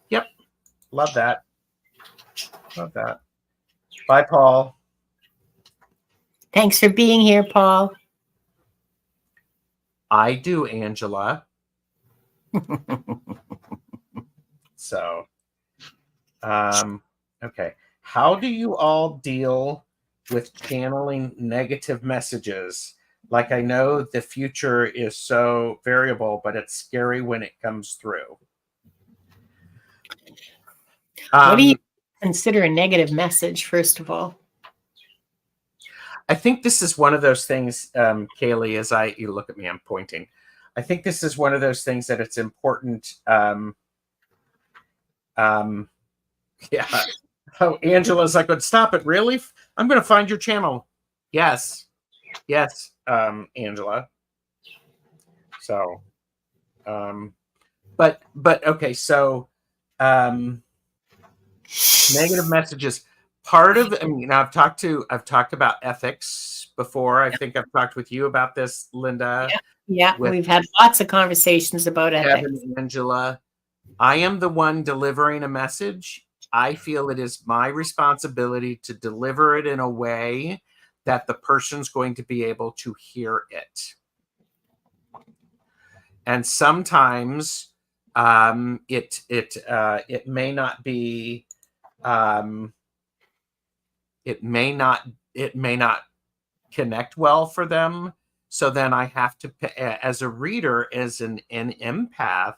Yep. Love that. Love that. Bye, Paul. Thanks for being here, Paul. I do, Angela. So, okay. How do you all deal with channeling negative messages? Like, I know the future is so variable, but it's scary when it comes through. What do you consider a negative message, first of all? I think this is one of those things, Kaylee, as you look at me, I'm pointing. I think this is one of those things that it's important. Yeah. Oh, Angela's like, but stop it. Really? I'm going to find your channel. Yes. Yes, Angela. So, but okay. So, negative messages. Part of, I mean, I've talked about ethics before. I think I've talked with you about this, Linda. Yeah, we've had lots of conversations about ethics. Kevin and Angela. I am the one delivering a message. I feel it is my responsibility to deliver it in a way that the person's going to be able to hear it. And sometimes it may not be it may not connect well for them. So then I have to, as a reader, as an empath,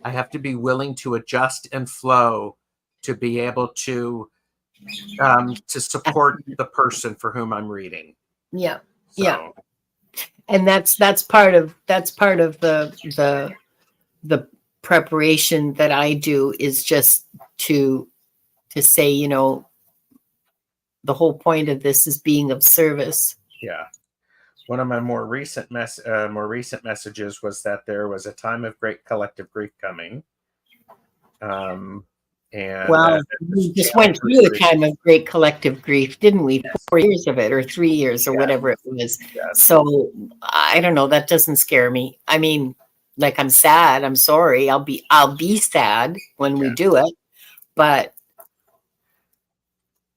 I have to be willing to adjust and flow to be able to support the person for whom I'm reading. Yeah. So. Yeah. And that's part of the preparation that I do, is just to say, you know, the whole point of this is being of service. Yeah. One of my more recent messages was that there was a time of great collective grief coming. And well, we just went through a time of great collective grief, didn't we? Yes. 4 years of it, or 3 years, or whatever it was. Yes. So I don't know. That doesn't scare me. I mean, like, I'm sad. I'm sorry. I'll be sad when we do it. But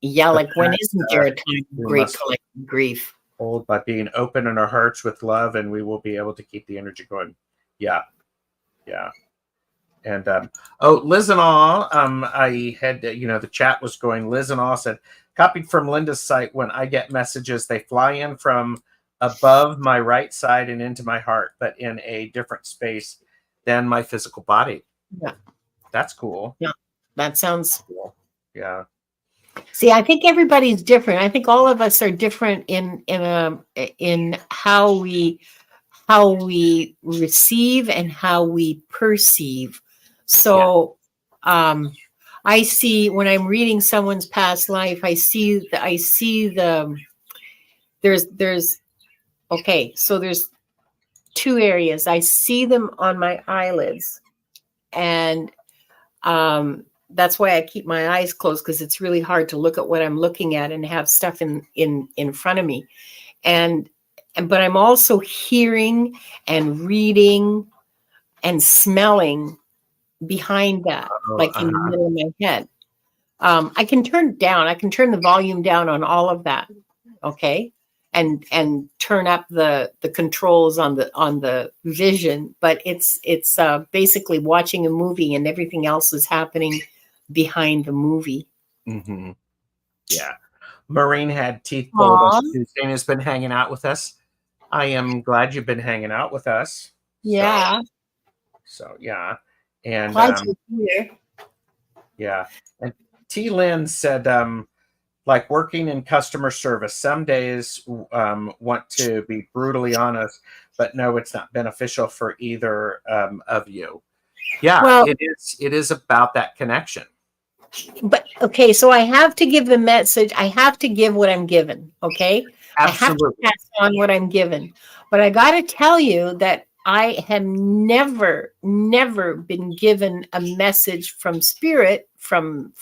yeah, like, when isn't there a time of great collective grief? Hold by being open in our hearts with love, and we will be able to keep the energy going. Yeah. Yeah. And Liz and all, I had, the chat was going. Liz and all said, copied from Linda's site. When I get messages, they fly in from above my right side and into my heart, but in a different space than my physical body. Yeah, that's cool. Yeah, that sounds cool. Yeah. See, I think everybody's different. I think all of us are different in how we receive and how we perceive. So I see, when I'm reading someone's past life, I see there's okay, so there's two areas. I see them on my eyelids, and that's why I keep my eyes closed, because it's really hard to look at what I'm looking at and have stuff in front of me. But I'm also hearing and reading and smelling behind that, like in the middle of my head. I can turn it down. I can turn the volume down on all of that. Okay. And turn up the controls on the vision, but it's basically watching a movie, and everything else is happening behind the movie. Mm-hmm. Yeah. Maureen had teeth pulled. Susanna's been hanging out with us. I am glad you've been hanging out with us. Yeah. So yeah. And yeah. And T. Lynn said, like, working in customer service, some days want to be brutally honest, but no, it's not beneficial for either of you. Yeah, well, it is about that connection. But okay, so I have to give the message. I have to give what I'm given. Okay. Absolutely. I have to pass on what I'm given. But I got to tell you that I have never been given a message from spirit, from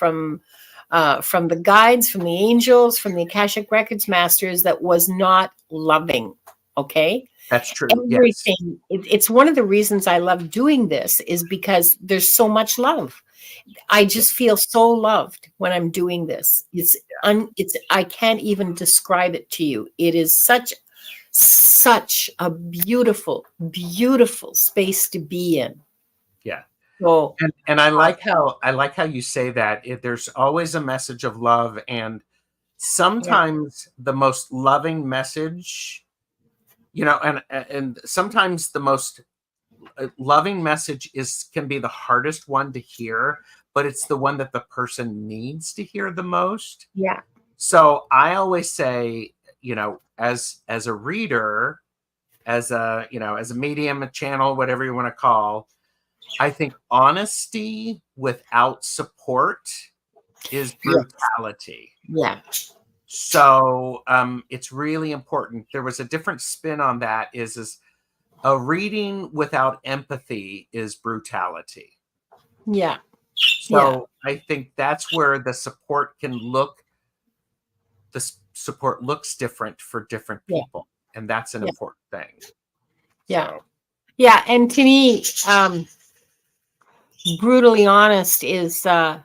the guides, from the angels, from the Akashic Records masters, that was not loving. Okay. That's true. Everything. Yes. It's one of the reasons I love doing this, is because there's so much love. I just feel so loved when I'm doing this. It's I can't even describe it to you. It is such a beautiful, beautiful space to be in. Yeah. So And I like how you say that there's always a message of love, and yeah, sometimes the most loving message, and sometimes the most loving message can be the hardest one to hear, but it's the one that the person needs to hear the most. yeah, So I always say, as a reader, as a medium, a channel, whatever you want to call, I think honesty without support is yeah, brutality. yeah, So it's really important. There was a different spin on that. Is a reading without empathy is brutality. yeah, yeah, So I think that's where the support support looks different for different yeah, people, and that's an yeah, important thing. yeah, So yeah. And to me, brutally honest is uh,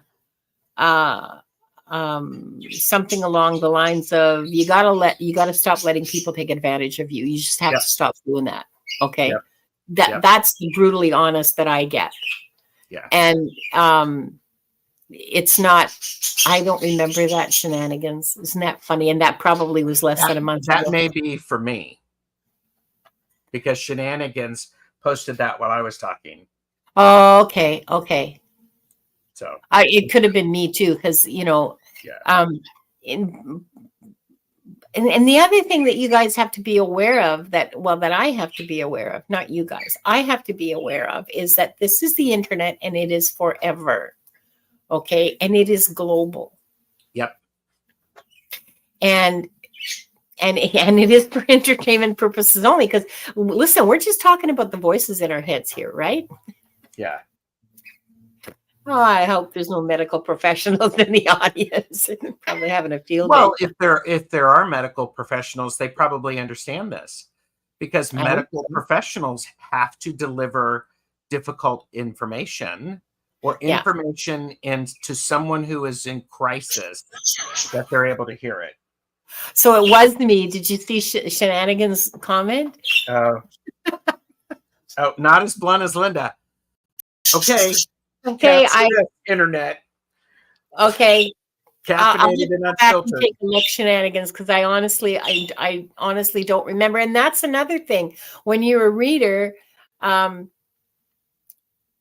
something along the lines of you gotta stop letting people take advantage of you. You just have yep, to stop doing that. yep, Okay. yep, That's the brutally honest that I get. yeah. And it's not, I don't remember that shenanigans. Isn't that funny? And that probably was less That than a month that ago. may be for me because Shenanigans posted that while I was talking. Oh, okay. Okay. So It could have been me too, because yeah, um in, and the other thing that you guys have to be aware of that I have to be aware of, not you guys, I have to be aware of is that this is the internet and it is forever. Okay. And it is global. yep, And and it is for entertainment purposes only. Because listen, we're just talking about the voices in our heads here, right? yeah. Oh, I hope there's no medical professionals in the audience. Probably having a field day. Well, if there are medical professionals, they probably understand this because I hope medical so. professionals have to deliver difficult information or Yeah. information to someone who is in crisis that they're able to hear it. So it was me. Did you see Shenanigans' comment? Oh, not as blunt as Linda. Okay, Okay, cats to the internet, okay. I'll have caffeinated to and go back and unfiltered. take a look, Shenanigans, because I honestly don't remember. And that's another thing. When you're a reader, um,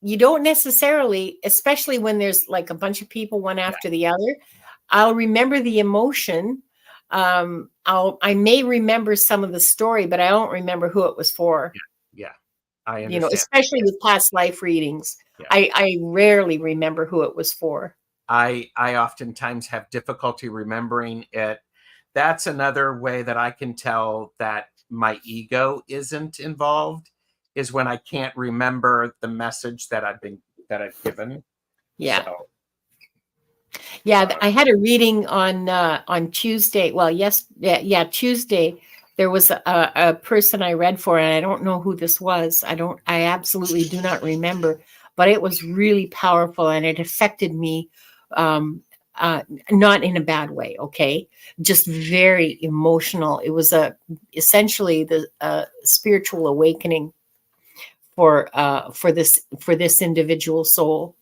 you don't necessarily, especially when there's like a bunch of people one Yeah, after the other. I'll remember the emotion. I may remember some of the story, but I don't remember who it was for. yeah, I understand. Especially with past life readings. Yeah. I rarely remember who it was for. I oftentimes have difficulty remembering it. That's another way that I can tell that my ego isn't involved is when I can't remember the message that I've given. Yeah. So Yeah, I had a reading on Tuesday. Well, yeah, Tuesday. There was a person I read for, and I don't know who this was. I absolutely do not remember, but it was really powerful, and it affected me, um, not in a bad way. Okay, just very emotional. It was essentially the spiritual awakening for this individual soul,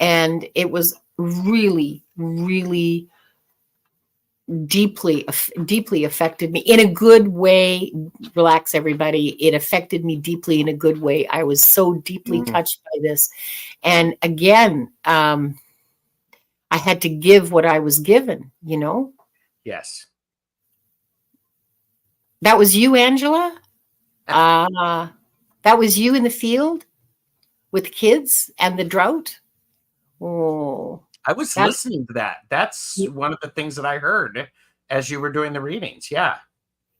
and it was really, really deeply affected me in a good way. Relax, everybody. It affected me deeply in a good way. I was so deeply touched by this, and again, I had to give what I was given. yes, That was you, Angela. That was you in the field with kids and the drought. Oh, I was that listening to that. That's one of the things that I heard as you were doing the readings. Yeah.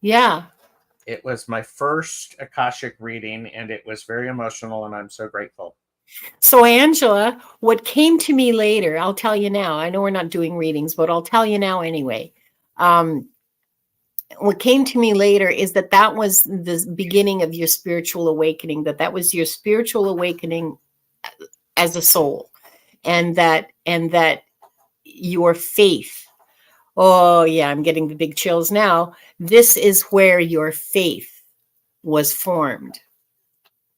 yeah. It was my first Akashic reading, and it was very emotional, and I'm so grateful. So, Angela, what came to me later, I'll tell you now. I know we're not doing readings, but I'll tell you now anyway. What came to me later is that was the beginning of your spiritual awakening, that was your spiritual awakening as a soul. and that your faith. Oh yeah, I'm getting the big chills now. This is where your faith was formed.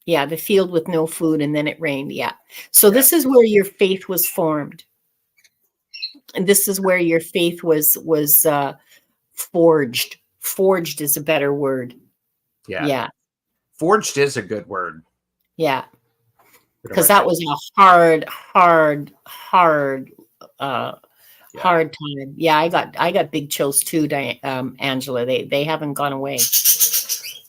Yeah, the field with no food and then it rained. Yeah. So Yeah. this is where your faith was formed. And this is where your faith was forged. Forged is a better word. Yeah. Yeah. Forged is a good word. Yeah. Good Because word. that was a hard Yeah. hard time. Yeah, I got big chills too, Angela. They haven't gone away.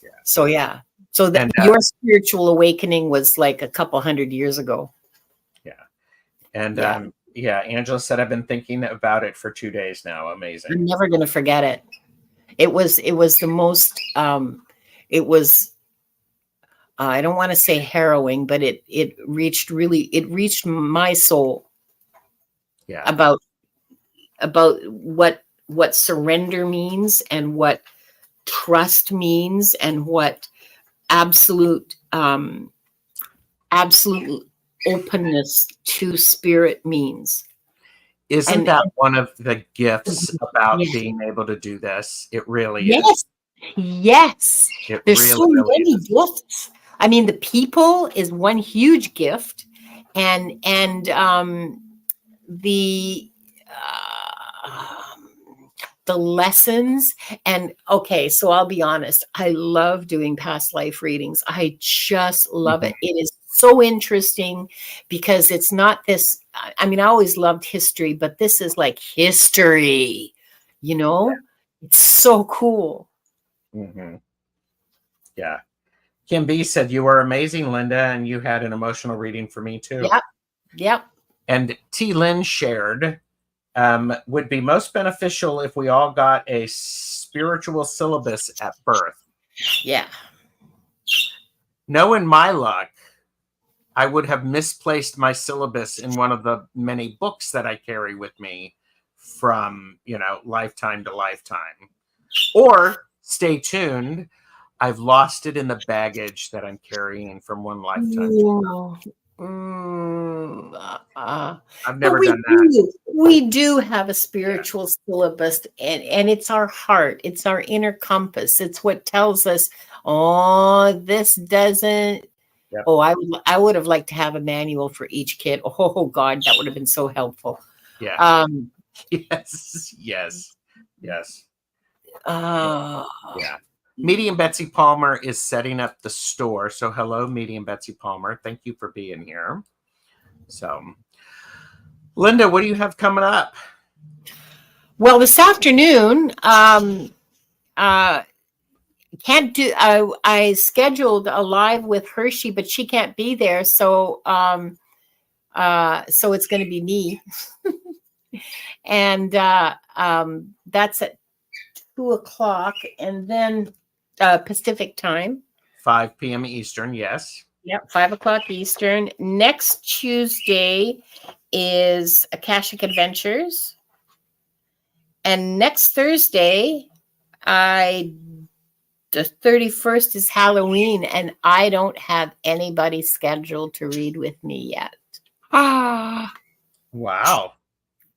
Yeah. So yeah. So And your spiritual awakening was like a couple hundred years ago. yeah. And Yeah. yeah, Angela said I've been thinking about it for 2 days now. Amazing. I'm never gonna forget it. It was the most it was I don't want to say harrowing, but it reached my soul Yeah. about what surrender means and what trust means and what absolute absolute openness to spirit means. Isn't And that one of the gifts about yes, being able to do this? It really is. yes, yes. It There's really, so really many is. gifts. I mean, the people is one huge gift, and the the lessons. And okay, so I'll be honest, I love doing past life readings. I just love Mhm. it. It is so interesting because it's not this. I mean, I always loved history, but this is like history, you know? It's so cool. Mhm. Yeah. Kim B said, "You were amazing, Linda, and you had an emotional reading for me too." Yep. Yep. And T. Lynn shared, would be most beneficial if we all got a spiritual syllabus at birth. Yeah. Knowing my luck, I would have misplaced my syllabus in one of the many books that I carry with me from, lifetime to lifetime. Or stay tuned, I've lost it in the baggage that I'm carrying from one lifetime. No. I've But never done that. we do have a spiritual syllabus, and it's our heart, it's our inner compass. It's what tells us, oh, this doesn't. Yep. Oh, I would have liked to have a manual for each kid. Oh God, that would have been so helpful. Yeah. Um, Yes. Yes. Yes. uh, Yeah. Medium Betsy Palmer is setting up the store. So hello, Medium Betsy Palmer. Thank you for being here. So, Linda, what do you have coming up? well, this afternoon, can't do. I scheduled a live with Hershey, but she can't be there, so so it's going to be me, and that's at 2:00, and then Pacific time. 5 p.m. Eastern. Yes. Yep, 5:00 Eastern. Next Tuesday is Akashic Adventures, and next Thursday, the 31st is Halloween, and I don't have anybody scheduled to read with me yet. Ah, Wow.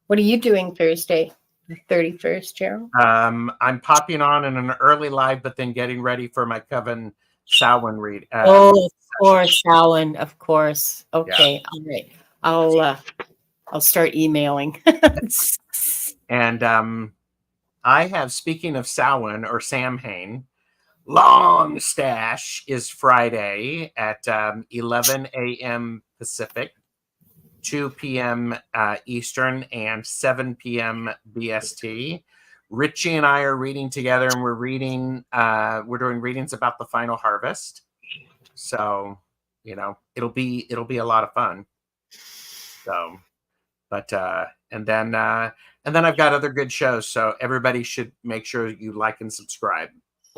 what are you doing Thursday, the 31st, Gerald? I'm popping on in an early live, but then getting ready for my Coven Samhain read. Oh, of course, Alan, of course. Okay, Yeah. all right. I'll start emailing. And I have, speaking of Samhain or Samhain, Long Stash is Friday at 11 a.m. Pacific, 2 p.m. Eastern, and 7 p.m. BST. Richie and I are reading together, and we're doing readings about the final harvest. So, it'll be a lot of fun. So, but and then I've got other good shows. So everybody should make sure you like and subscribe.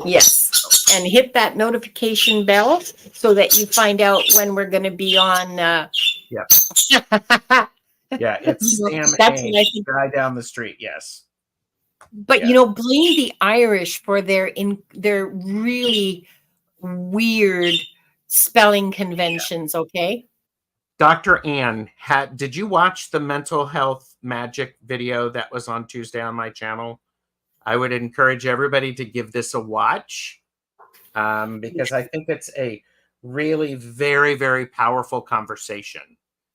Yes, and hit that notification bell so that you find out when we're going to be on. Yeah. Yeah, it's Sam That's Hain, what I think. guy down the street. Yes. But Yeah. blame the Irish for their really weird spelling conventions. Okay. Dr. Ann, did you watch the mental health magic video that was on Tuesday on my channel? I would encourage everybody to give this a watch because I think it's a really very, very powerful conversation.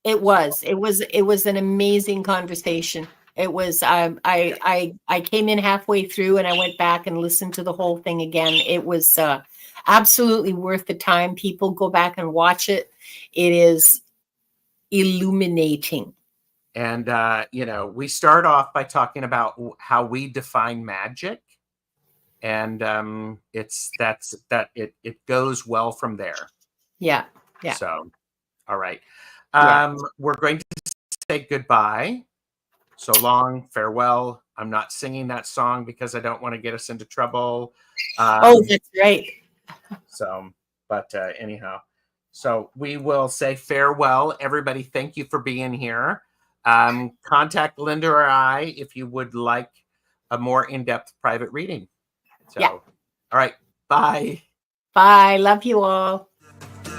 It was an amazing conversation. It was I came in halfway through and I went back and listened to the whole thing again. It was absolutely worth the time. People go back and watch it. It is illuminating. And we start off by talking about how we define magic, and it goes well from there. Yeah. So, all right. Yeah. We're going to say goodbye. So long, farewell. I'm not singing that song because I don't want to get us into trouble. Oh, that's right. So, but anyhow, so we will say farewell. Everybody, thank you for being here. Contact Linda or I if you would like a more in-depth private reading. So, yeah. All right. Bye. Bye. Love you all. Yeah.